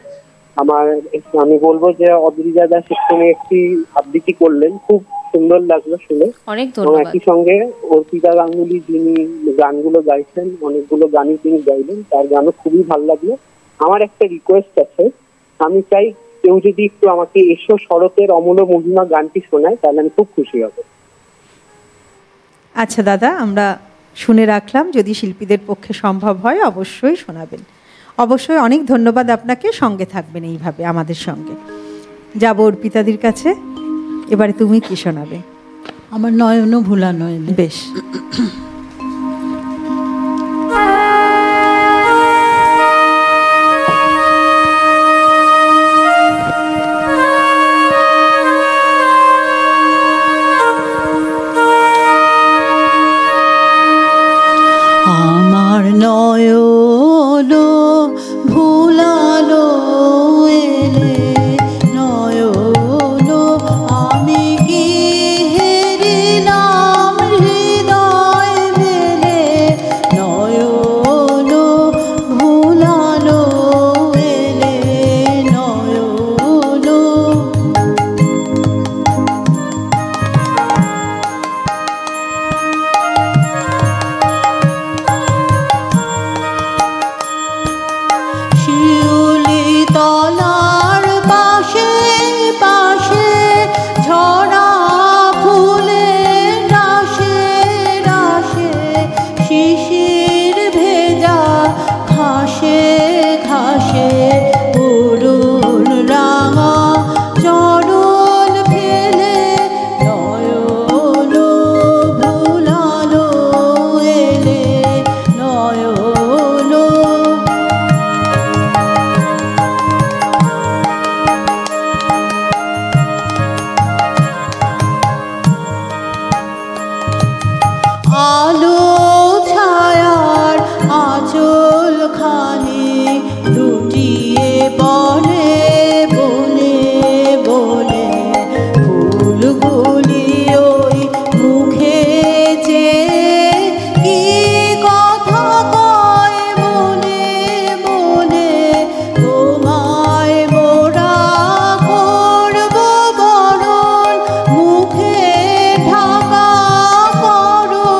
আমি বলবো যে অদ্রিজা দাস এখানে একটি আবৃত্তি করলেন, খুব সুন্দর লাগলো শুনে। অনেক এবং ধন্যবাদ। একই সঙ্গে অর্পিতা গাঙ্গুলি যিনি গানগুলো গাইছেন, অনেকগুলো গানই তিনি গাইলেন, তার গানও খুবই ভালো লাগলো। আমার একটা রিকোয়েস্ট আছে, আমি চাই কেউ যদি একটু আমাকে এসো শরতের অমূল্য মহিমা গানটি শোনায়, তাহলে আমি খুব খুশি হব। আচ্ছা দাদা, আমরা শুনে রাখলাম, যদি শিল্পীদের পক্ষে সম্ভব হয় অবশ্যই শোনাবেন। অবশ্যই, অনেক ধন্যবাদ আপনাকে, সঙ্গে থাকবেন এইভাবে আমাদের সঙ্গে। যাব অর্পিতাদির কাছে। এবারে তুমি কি শোনাবে? আমার নয়নও ভোলা নয়। বেশ। আমার নয়ন ভুলালো এলে, নয়ন আমি কি হেরিলাম হৃদয় মেলে, নয়ন ভুলালো এলে, নয়ন শিউলি তলার পাশে পাশে ঝরা ফুলের রাশে রাশে, শিশির ভেজা ঘাসে ঘাসে, পুরুল রাঙা চরণ ফেলে, নয়ন ভুলালো এলে, নয়ন আলো ছায়ার আঁচল খানি লুটিয়ে পড়ে বনে বনে, ফুলগুলি ওই মুখে চেয়ে কি কথা কয় মনে মনে, তোমায় মোরা করব বরণ, মুখে ঢাকা করো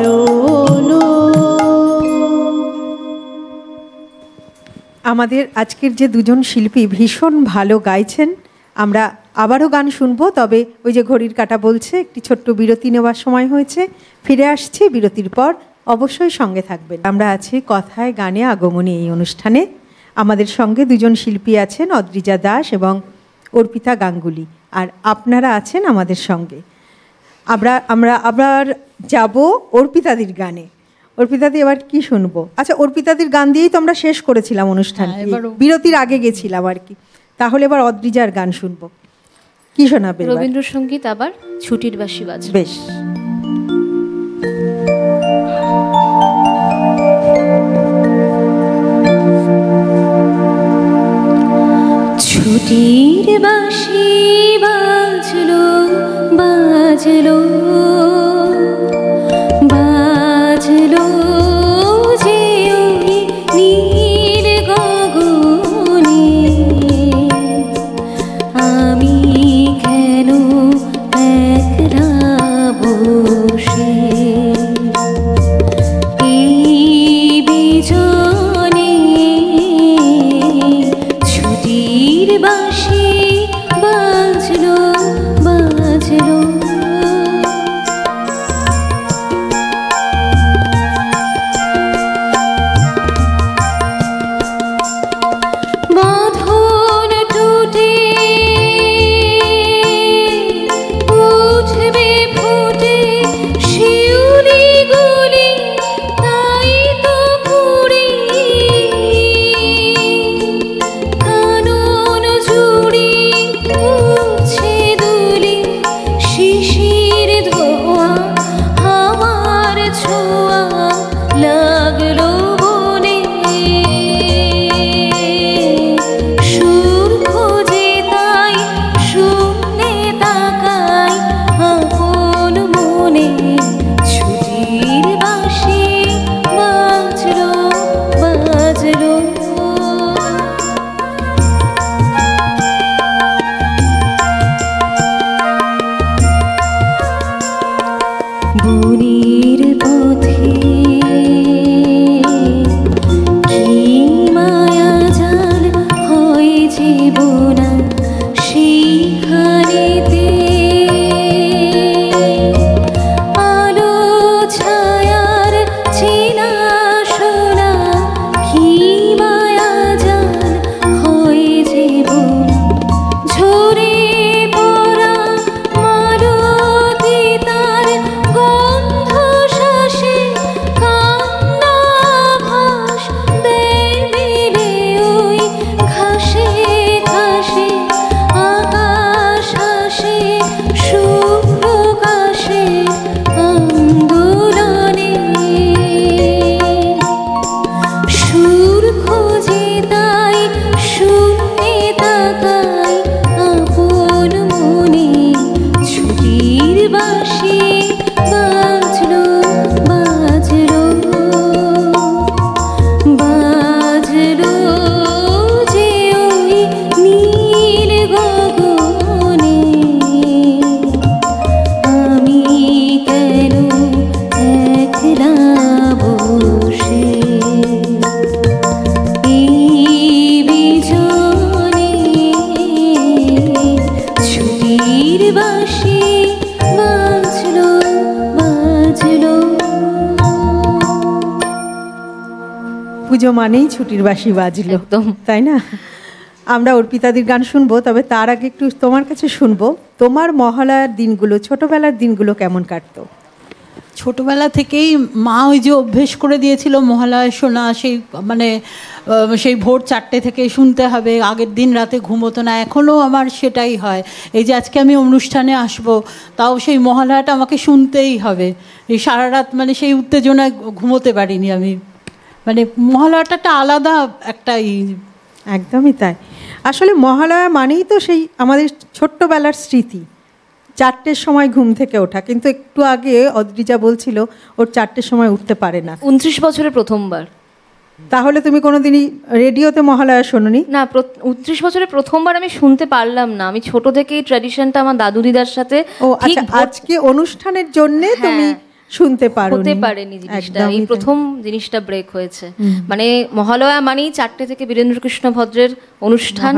নয়ন। আমাদের আজকের যে দুজন শিল্পী ভীষণ ভালো গাইছেন। আমরা আবারও গান শুনবো, তবে ওই যে ঘড়ির কাঁটা বলছে একটি ছোট্ট বিরতি নেওয়ার সময় হয়েছে। ফিরে আসছি বিরতির পর, অবশ্যই সঙ্গে থাকবেন। আমরা আছি কথায় গানে আগমনী এই অনুষ্ঠানে। আমাদের সঙ্গে দুজন শিল্পী আছেন, অদ্রিজা দাস এবং অর্পিতা গাঙ্গুলি, আর আপনারা আছেন আমাদের সঙ্গে। আমরা আবার যাব অর্পিতাদির গানে। অর্পিতাদি এবার কি শুনবো? আচ্ছা, অর্পিতাদির গান দিয়েই তো আমরা শেষ করেছিলাম অনুষ্ঠান, বিরতির আগে গেছিলাম আর কি। তাহলে এবার অদ্রিজার গান শুনবো। কি শোনাবে? রবীন্দ্রসঙ্গীত, আবার ছুটির বাঁশি বাজবে। বেশ। ছুটির বাঁশি বাজলো বাজলো বাজলো যে ওই নীল গগনে, আমি কেন একলা বসে এই বিজনে, ছুটির বাঁশি বাজলো বাজলো। বাঁধন টুটে উঠবে ফুটে শিউলি গুলি, তাই তো পুরি কানন জুড়ি উঠছে দুলি, শিশির ধোয়া হাওয়ার ছোঁয়া লাগলো বনে, সুর খোঁজে তাই শূন্যে তাকাই আপন মনে, ছুটির বাঁশি বাজলো বাজলো। বনের পথে কি মায়া জাল হয় জীবনা, সেইখানেতে আলো ছায়ার চেনা শোনা, কি মায়া জাল হয় জীবন, ঝরে পড়া মালতী তার গন্ধ শ্বাসে, কান্না ভাস দেয় মিলে ওই ঘাসে ঘাসে, আকাশ হাসে শুভ্র কাশে আন্দোলনে, সুর খোঁজে তাই শূন্যে তাকাই আপন মনে, ছুটির বাঁশি বাজলো বাজলো বাজলো যে ওই নীল গগনে, আমি কেন একলা বসে এই বিজনে, ছুটির বাঁশি বাজলো বাজলো। পুজো মানেই ছুটির বাঁশি বাজলো, একদম। তাই না? আমরা অর্পিতাদির গান শুনবো, তবে তার আগে একটু তোমার কাছে শুনবো, তোমার মহালয়ার দিনগুলো, ছোটবেলার দিনগুলো কেমন কাটতো? ছোটবেলা থেকেই মা ওই যে অভ্যেস করে দিয়েছিল মহালয়া শোনা, সেই মানে সেই ভোর 4টে থেকে শুনতে হবে, আগের দিন রাতে ঘুমোতো না। এখনও আমার সেটাই হয়। এই যে আজকে আমি অনুষ্ঠানে আসব, তাও সেই মহালয়াটা আমাকে শুনতেই হবে। এই সারা রাত মানে সেই উত্তেজনায় ঘুমোতে পারিনি আমি। মানে মহালয়াটা একটা আলাদা একটা একদমই তাই। আসলে মহালয়া মানেই তো সেই আমাদের ছোট্টবেলার স্মৃতি। 4টের সময় ঘুম থেকে ওঠা, কিন্তু একটু আগে অদ্রিজা বলছিল ওর 4টের সময় উঠতে পারে না। 29 বছরে প্রথমবার। তাহলে তুমি কোনোদিনই রেডিওতে মহালয়া শোনোনি? না, 29 বছরে প্রথমবার আমি শুনতে পারলাম না। আমি ছোট থেকেই ট্র্যাডিশনটা আমার দাদু দিদার সাথে। ও আচ্ছা, আজকে অনুষ্ঠানের জন্য তুমি শুনতে হতে পারেনি জিনিসটা, এই প্রথম জিনিসটা ব্রেক হয়েছে। মানে মহালয়া মানেই 4টে থেকে বীরেন্দ্রকৃষ্ণ ভদ্রের অনুষ্ঠান,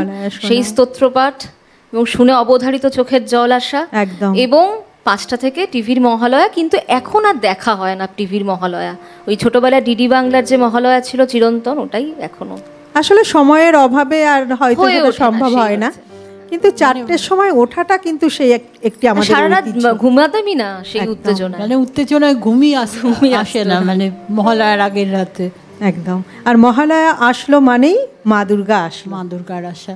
সেই স্তোত্রপাঠ এবং শুনে অবধারিত চোখের জল আসা, এবং 5টা থেকে টিভির মহালয়া। কিন্তু এখন আর দেখা হয় না টিভির মহালয়া, ওই ছোটবেলায় ডিডি বাংলার যে মহালয়া ছিল চিরন্তন, ওটাই এখনো আসলে সময়ের অভাবে আর হয়তো সম্ভব হয় না। কিন্তু 4টের সময় ওঠাটা কিন্তু সেই একটি আমাদের সারা রাত ঘুমাতেই না, সেই উত্তেজনা, মানে উত্তেজনায় ঘুমিয়ে আসে না, মানে মহালয়ার আগের রাতে একদম। আর মহালয়া আসলো মানেই মা দুর্গা আসলো, মা দুর্গার আসা।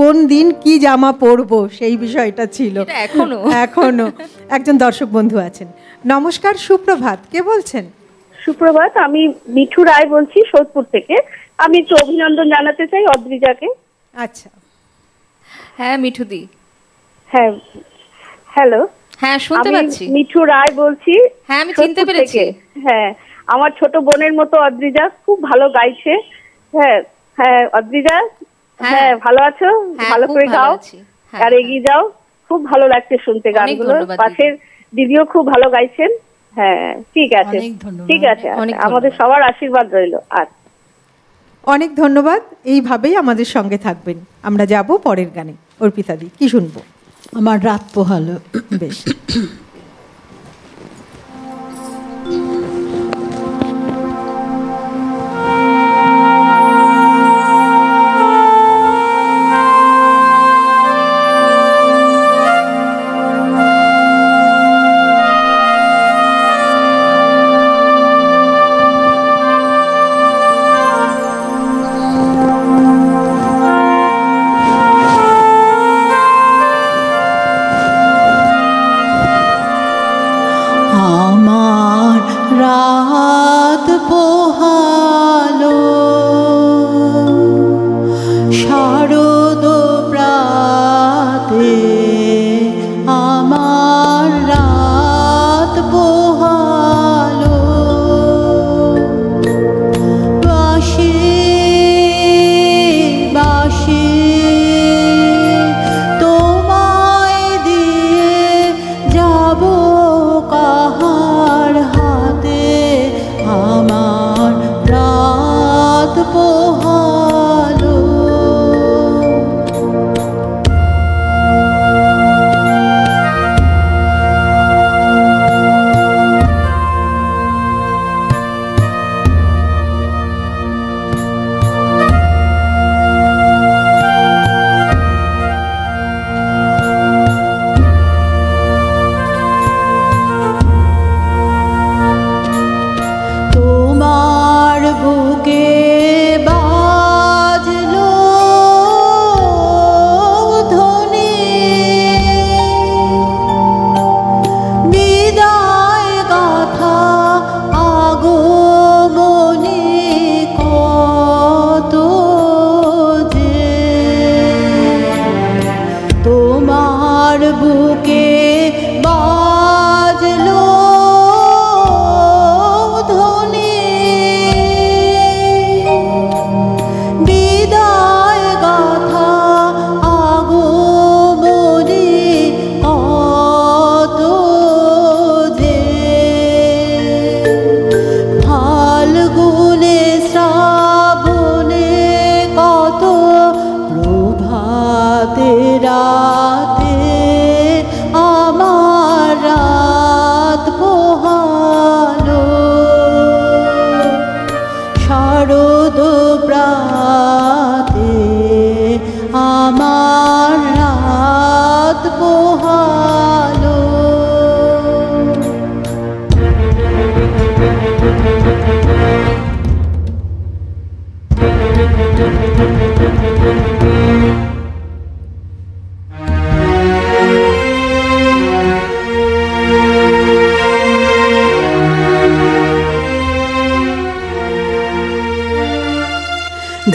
কোন দিন কি জামা পরবো সেই বিষয়টা ছিল, এখনো। একজন দর্শক বন্ধু আছেন। নমস্কার, সুপ্রভাত, কে বলছেন? সুপ্রভাত, আমি মিঠু রায় বলছি সোদপুর থেকে। আমি একটু অভিনন্দন জানাতে চাই অদ্রিজাকে। আচ্ছা, হ্যাঁ মিঠুদি। হ্যাঁ, হ্যালো। হ্যাঁ, শুনতে পাচ্ছি। মিঠু রায় বলছি। হ্যাঁ, আমি চিনতে পেরেছি। হ্যাঁ, আমার ছোট বোনের মতো অদ্রিজা, খুব ভালো গাইছে। হ্যাঁ হ্যাঁ অদ্রিজা, হ্যাঁ ভালো আছো? ভালো করে গাও আর এগিয়ে যাও, খুব ভালো লাগছে শুনতে গানগুলো। পাশের দিদিও খুব ভালো গাইছেন। হ্যাঁ, ঠিক আছে, ঠিক আছে, আমাদের সবার আশীর্বাদ রইল। আর অনেক ধন্যবাদ, এইভাবেই আমাদের সঙ্গে থাকবেন। আমরা যাব পরের গানে। অর্পিতাদি, কি শুনবো? আমার রাত পোহালো। বেশ।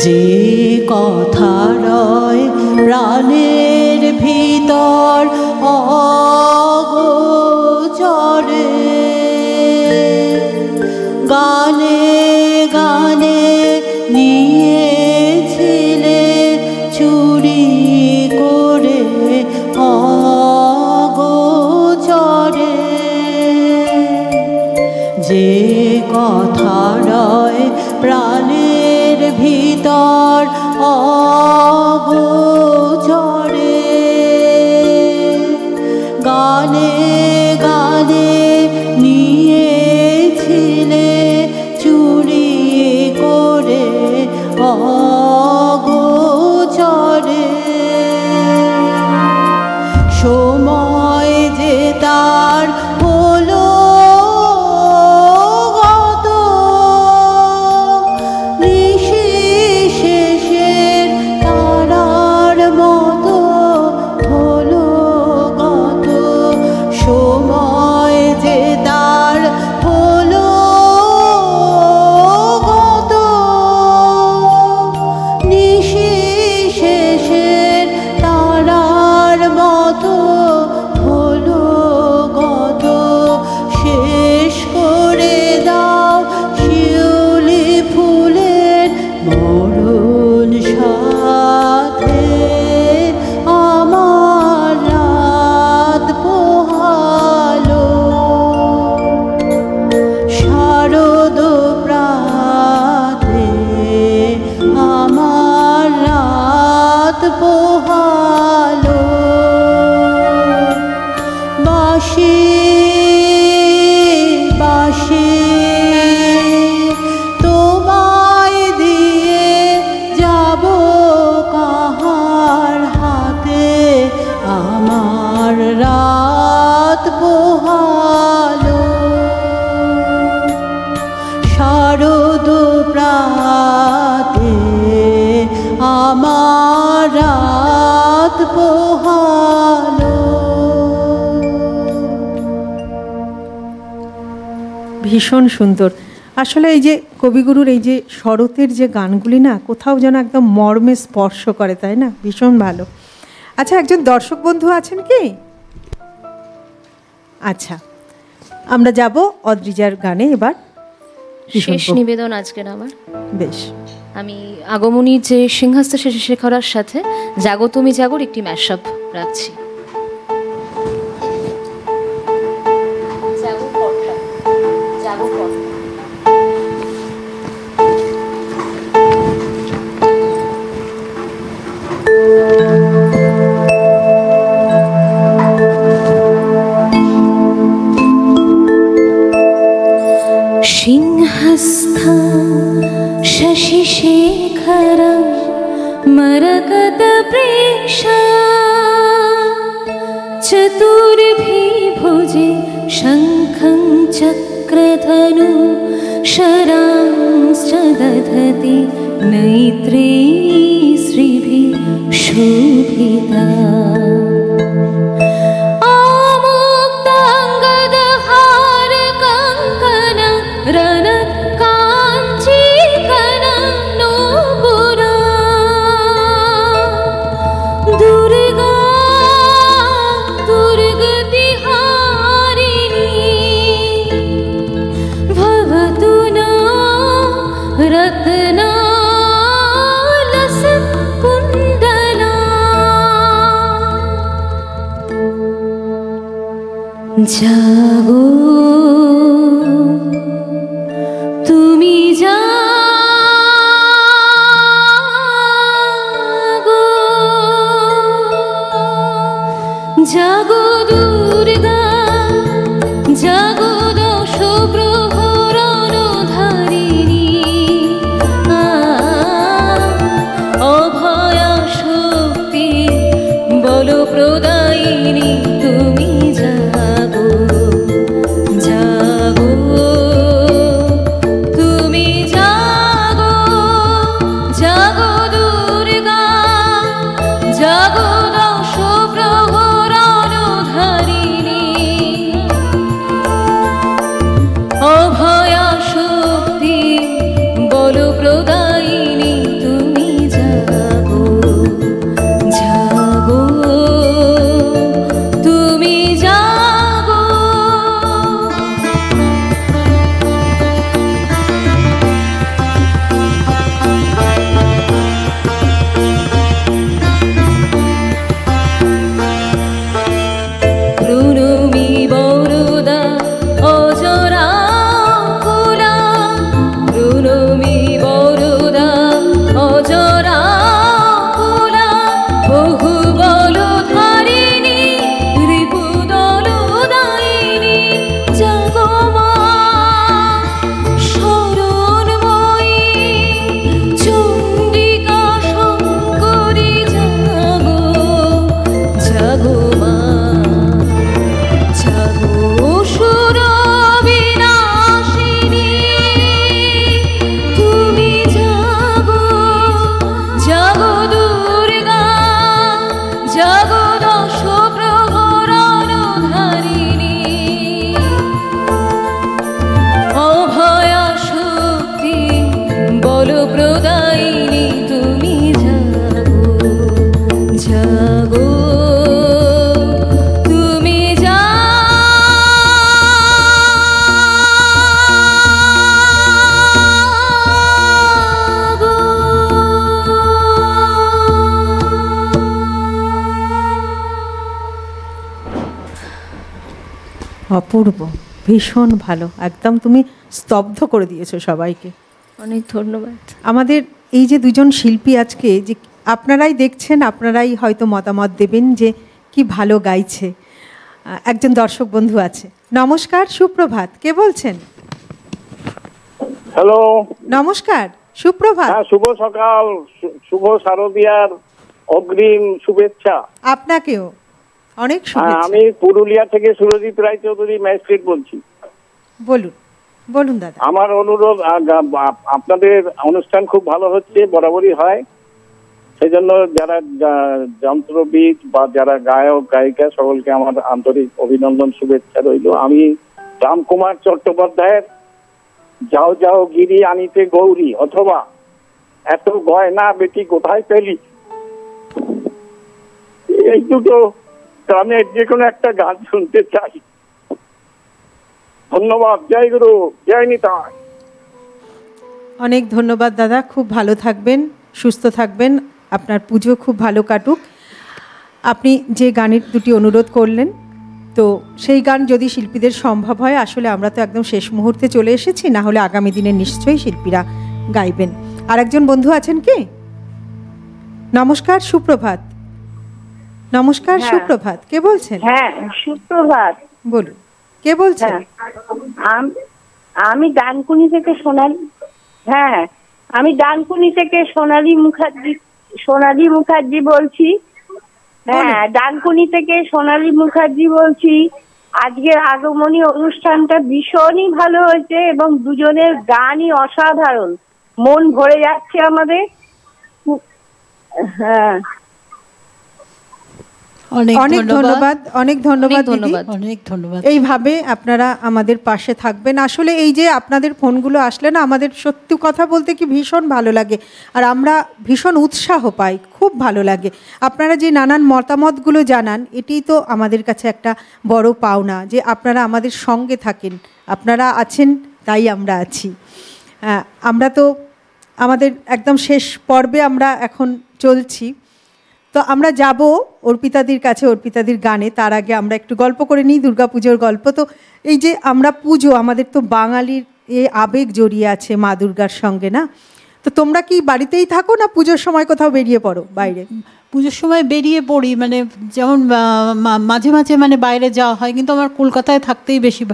যে কথা রয় প্রাণের ভিতর অগোচরে, গানে গানে নিয়েছিলে চুরি করে অগোচরে। যে কথা রয় প্রাণের ভিতর অগোচরে, গানে গানে নিয়েছিলে চুরি করে অগোচরে। সময় যে তার হলো গত, নিশিশেষের তারার মতো হলো গত। সময় যে তার হলো গত, নিশিশেষের তারার মতো হলো গত। শেষ করে দাও শিউলি ফুলের মরণ সাথে, আমার রাত পোহালো। শারদ প্রাতে আমার রাত পোহালো। বাঁশি বাঁশি তোমায় দিয়ে যাব কাহার হাতে, আমার রাত পোহালো। শারদ প্রাতে আমার রাত পোহালো। ভীষণ সুন্দর। আসলে এই যে কবিগুরুর এই যে শরতের যে গানগুলি না, কোথাও যেন একদম মর্মে স্পর্শ করে, তাই না? ভীষণ ভালো। আচ্ছা, একজন দর্শক বন্ধু আছেন কি? আচ্ছা, আমরা যাব অদ্রিজার গানে এবার। শেষ নিবেদন আজকের আমার। বেশ, আমি আগমনীর যে সিংহাস্ত শেখরার সাথে জাগো তুমি জাগোর একটি ম্যাশআপ রাখছি। सिंहस्थ शशिशेखर मरकतप्रेक्षा चतुर्भिर्भुजे शङ्खं चक्रधनु शरांश्च दधति नैत्रे श्रीभिः शोभिता। জাগো তুমি জাগো, জাগো দুর্গা, জাগো দশ প্রহরণধারিণী, অভয়া শক্তি বল প্রদায়িনী, তুমি জাগো। অপূর্ব, ভীষণ ভালো, একদম তুমি স্তব্ধ করে দিয়েছো সবাইকে। অনেক ধন্যবাদ। আমাদের এই যে দুজন শিল্পী আজকে যে আপনারাই দেখছেন, আপনারাই হয়তো মতামত দেবেন যে কি ভালো গাইছে। একজন দর্শক বন্ধু আছে। নমস্কার, সুপ্রভাত, কে বলছেন? হ্যালো, নমস্কার, সুপ্রভাত। শুভ সকাল, শুভ শারদিয়ার অগ্রিম শুভেচ্ছা। আপনাকেও অনেক শুভেচ্ছা। আমি পুরুলিয়া থেকে সুরজিৎ রায়চৌধুরী, ম্যাজিস্ট্রেট বলছি। বলুন বলুন দাদা। আমার অনুরোধ, আপনাদের অনুষ্ঠান খুব ভালো হচ্ছে, বরাবরই হয়, সেই জন্য যারা যন্ত্রবিদ বা যারা গায়ক গায়িকা সকলকে আমার আন্তরিক অভিনন্দন, শুভেচ্ছা রইল। আমি রামকুমার চট্টোপাধ্যায়ের যাও যাও গিরি আনিতে গৌরী অথবা এত গয়না বেটি কোথায় পেলি, এই দুটো গানের যে কোনো একটা গান শুনতে চাই। ধন্যবাদ। জয় গুরু, জয় নিতাই। অনেক ধন্যবাদ দাদা, খুব ভালো থাকবেন, সুস্থ থাকবেন, আপনার পুজো খুব ভালো কাটুক। আপনি যে গানের দুটি অনুরোধ করলেন, তো সেই গান যদি শিল্পীদের সম্ভব হয়, আসলে আমরা তো একদম শেষ মুহূর্তে চলে এসেছি, না হলে আগামী দিনে নিশ্চয়ই শিল্পীরা গাইবেন। আর একজন বন্ধু আছেন কি? নমস্কার, সুপ্রভাত। নমস্কার, সুপ্রভাত, কে বলছেন? হ্যাঁ, সুপ্রভাত। বলুন, কে বলছেন? আমি ডানকুনি থেকে সোনালী। হ্যাঁ, আমি ডানকুনি থেকে সোনালী মুখার্জি বলছি। হ্যাঁ, ডানকুনি থেকে সোনালী মুখার্জি বলছি। আজকের আগমনী অনুষ্ঠানটা ভীষণই ভালো হয়েছে এবং দুজনের গানই অসাধারণ, মন ভরে যাচ্ছে আমাদের। হ্যাঁ, অনেক ধন্যবাদ, অনেক ধন্যবাদ, অনেক ধন্যবাদ। এইভাবে আপনারা আমাদের পাশে থাকবেন। আসলে এই যে আপনাদের ফোনগুলো আসলে না, আমাদের সত্যি কথা বলতে কি ভীষণ ভালো লাগে, আর আমরা ভীষণ উৎসাহ পাই, খুব ভালো লাগে। আপনারা যে নানান মতামতগুলো জানান, এটিই তো আমাদের কাছে একটা বড় পাওনা, যে আপনারা আমাদের সঙ্গে থাকেন, আপনারা আছেন তাই আমরা আছি। আমরা তো আমাদের একদম শেষ পর্বে আমরা এখন চলছি, তো আমরা যাব অর্পিতাদির কাছে, অর্পিতাদির গানে। তার আগে আমরা একটু গল্প করে নিই, দুর্গাপুজোর গল্প। তো এই যে আমরা পুজো, আমাদের তো বাঙালির এ আবেগ জড়িয়ে আছে মা দুর্গার সঙ্গে, না? তো তোমরা কি বাড়িতেই থাকো না পুজোর সময় কোথাও বেরিয়ে পড়ো বাইরে? পুজোর সময় বেরিয়ে পড়ি, মানে যেমন মাঝে মাঝে মানে বাইরে যাওয়া হয়, কিন্তু আমার কলকাতায় থাকতেই বেশি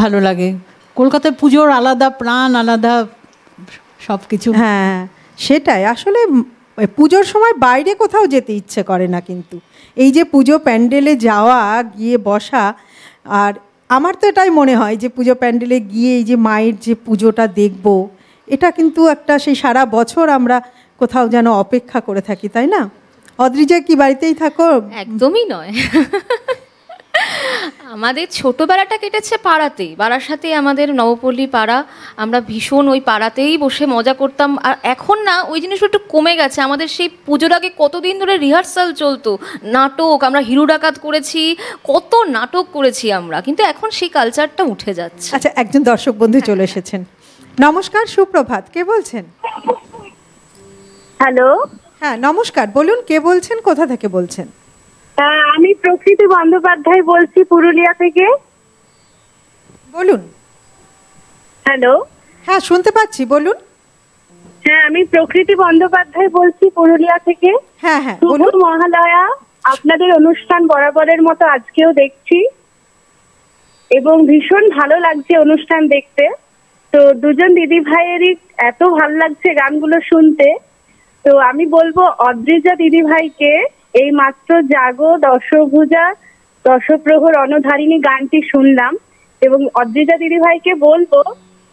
ভালো লাগে। কলকাতায় পুজোর আলাদা প্রাণ, আলাদা সব কিছু। হ্যাঁ, সেটাই আসলে পুজোর সময় বাইরে কোথাও যেতে ইচ্ছে করে না, কিন্তু এই যে পুজো প্যান্ডেলে যাওয়া, গিয়ে বসা, আর আমার তো এটাই মনে হয় যে পুজো প্যান্ডেলে গিয়ে এই যে মায়ের যে পুজোটা দেখব, এটা কিন্তু একটা সেই সারা বছর আমরা কোথাও যেন অপেক্ষা করে থাকি, তাই না? অদ্রিজা, কি বাড়িতেই থাকো? একদমই নয়, আমাদের ছোটবেলাটা কেটেছে পাড়াতেই, বারাসাতেই আমাদের নবপল্লী পাড়া। আমরা ভীষণ ওই পাড়াতেই বসে মজা করতাম। আর এখন না ওই জিনিসটা একটু কমে গেছে। আমাদের সেই পুজোর আগে কতদিন ধরে রিহার্সাল চলতো, নাটক, আমরা হিরো ডাকাত করেছি, কত নাটক করেছি আমরা, কিন্তু এখন সেই কালচারটা উঠে যাচ্ছে। আচ্ছা, একজন দর্শক বন্ধু চলে এসেছেন। নমস্কার, সুপ্রভাত, কে বলছেন? হ্যালো। হ্যাঁ, নমস্কার, বলুন, কে বলছেন, কোথা থেকে বলছেন? আমি প্রকৃতি বন্দ্যোপাধ্যায় বলছি, পুরুলিয়া থেকে। বলুন। হ্যালো। হ্যাঁ, শুনতে পাচ্ছি, বলুন। হ্যাঁ, আমি প্রকৃতি বন্দ্যোপাধ্যায় বলছি, পুরুলিয়া থেকে। হ্যাঁ হ্যাঁ, শুভ মহালয়া। আপনাদের অনুষ্ঠান বরাবরের মতো আজকেও দেখছি এবং ভীষণ ভালো লাগছে অনুষ্ঠান দেখতে। তো দুজন দিদি ভাইয়েরই এত ভালো লাগছে গানগুলো শুনতে। তো আমি বলবো অদ্রিজা দিদি ভাইকে এই মাত্র জাগো দশভুজা দশপ্রহর অনধারিণী গানটি শুনলাম, এবং অদ্রিজা দিদি ভাইকে বলবো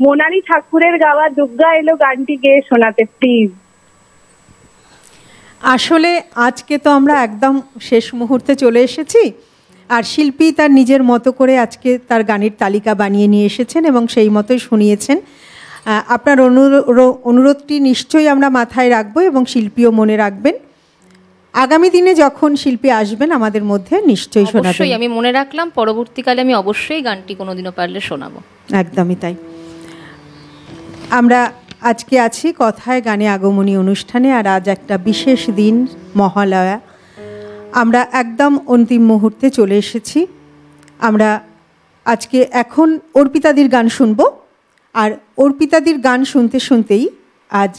মোনালি ঠাকুরের গাওয়া দুর্গা এলো গানটি গেয়ে শোনাতে প্লিজ। আসলে আজকে তো আমরা একদম শেষ মুহূর্তে চলে এসেছি, আর শিল্পী তার নিজের মতো করে আজকে তার গানের তালিকা বানিয়ে নিয়ে এসেছেন এবং সেই মতোই শুনিয়েছেন। আপনার অনুরোধটি নিশ্চয়ই আমরা মাথায় রাখবো এবং শিল্পীও মনে রাখবেন। আগামী দিনে যখন শিল্পী আসবেন আমাদের মধ্যে নিশ্চয়ই শোনাবেন। অবশ্যই আমি মনে রাখলাম, পরবর্তীকালে আমি অবশ্যই গানটি কোনোদিনও পারলে শোনাবো। একদমই তাই। আমরা আজকে আছি কথায় গানে আগমনী অনুষ্ঠানে, আর আজ একটা বিশেষ দিন, মহালয়া। আমরা একদম অন্তিম মুহূর্তে চলে এসেছি। আমরা আজকে এখন অর্পিতাদির গান শুনব, আর অর্পিতাদির গান শুনতে শুনতেই আজ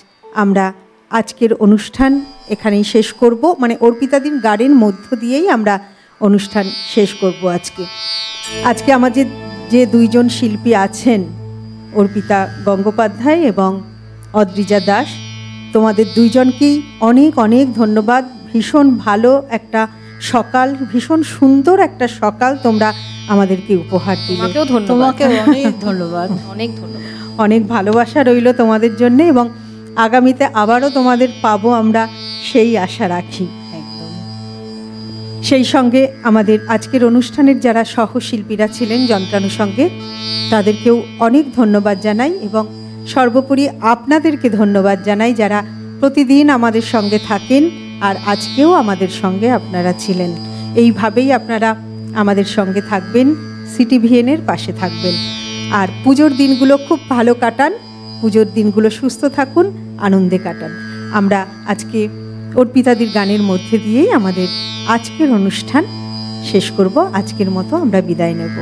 আমরা আজকের অনুষ্ঠান এখানেই শেষ করব। মানে অর্পিতাদির গানের মধ্য দিয়েই আমরা অনুষ্ঠান শেষ করব আজকে আমাদের যে দুইজন শিল্পী আছেন, অর্পিতা গঙ্গোপাধ্যায় এবং অদ্রিজা দাস, তোমাদের দুইজনকেই অনেক অনেক ধন্যবাদ। ভীষণ ভালো একটা সকাল, ভীষণ সুন্দর একটা সকাল তোমরা আমাদেরকে উপহার দিলে। তোমাকে অনেক ধন্যবাদ। অনেক ধন্যবাদ, অনেক ভালোবাসা রইল তোমাদের জন্য, এবং আগামীতে আবারও তোমাদের পাবো আমরা সেই আশা রাখি। সেই সঙ্গে আমাদের আজকের অনুষ্ঠানের যারা সহশিল্পীরা ছিলেন যন্ত্রানুষঙ্গে, তাদেরকেও অনেক ধন্যবাদ জানাই, এবং সর্বোপরি আপনাদেরকে ধন্যবাদ জানাই যারা প্রতিদিন আমাদের সঙ্গে থাকেন, আর আজকেও আমাদের সঙ্গে আপনারা ছিলেন। এইভাবেই আপনারা আমাদের সঙ্গে থাকবেন, সিটিভিএনের পাশে থাকবেন, আর পুজোর দিনগুলো খুব ভালো কাটান, পুজোর দিনগুলো সুস্থ থাকুন, আনন্দে কাটান। আমরা আজকে অর্পিতাদির গানের মধ্যে দিয়েই আমাদের আজকের অনুষ্ঠান শেষ করব। আজকের মতো আমরা বিদায় নেব।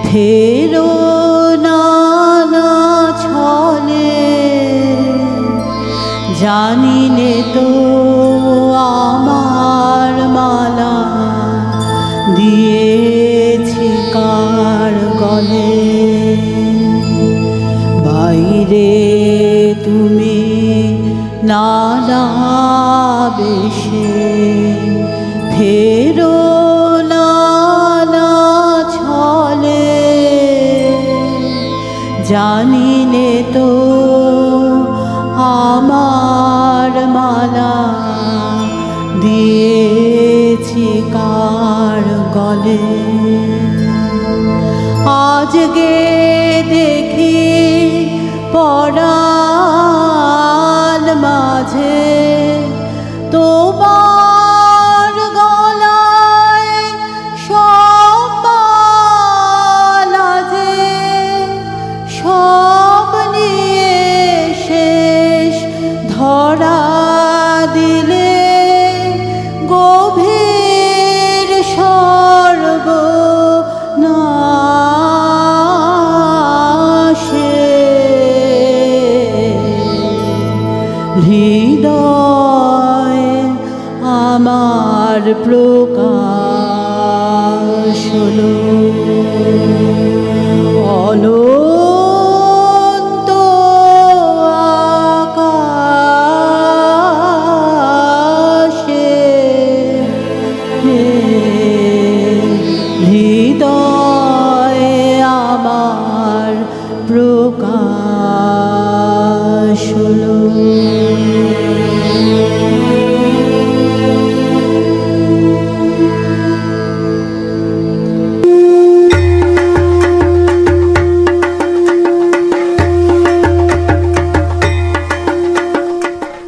ফেরো নানা জানি নে তো আমার মালা দিয়েছি কার গলে, বাইরে তুমি নানা বেশে ফেরো নানা ছলে, জানি নে তো আমার মালা দিয়েছি কার গলে। আজকে দেখি পরাণ মাঝে তোমার গলায় সম্মালা যে, সব নিয়ে শেষ ধরা দিলে গভীর সর্বনাশে, হৃদয় আমার প্রকাশ হলো অনন্ত আকাশে, হৃদয় আমার প্রকাশ হলো।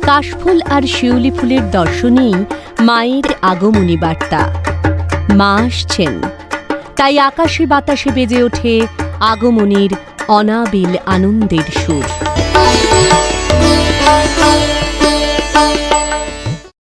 কাশফুল আর শিউলি ফুলের দর্শনেই মায়ের আগমনী বার্তা। মা আসছেন, তাই আকাশে বাতাসে বেজে ওঠে আগমনীর অনাবিল আনন্দের সুর।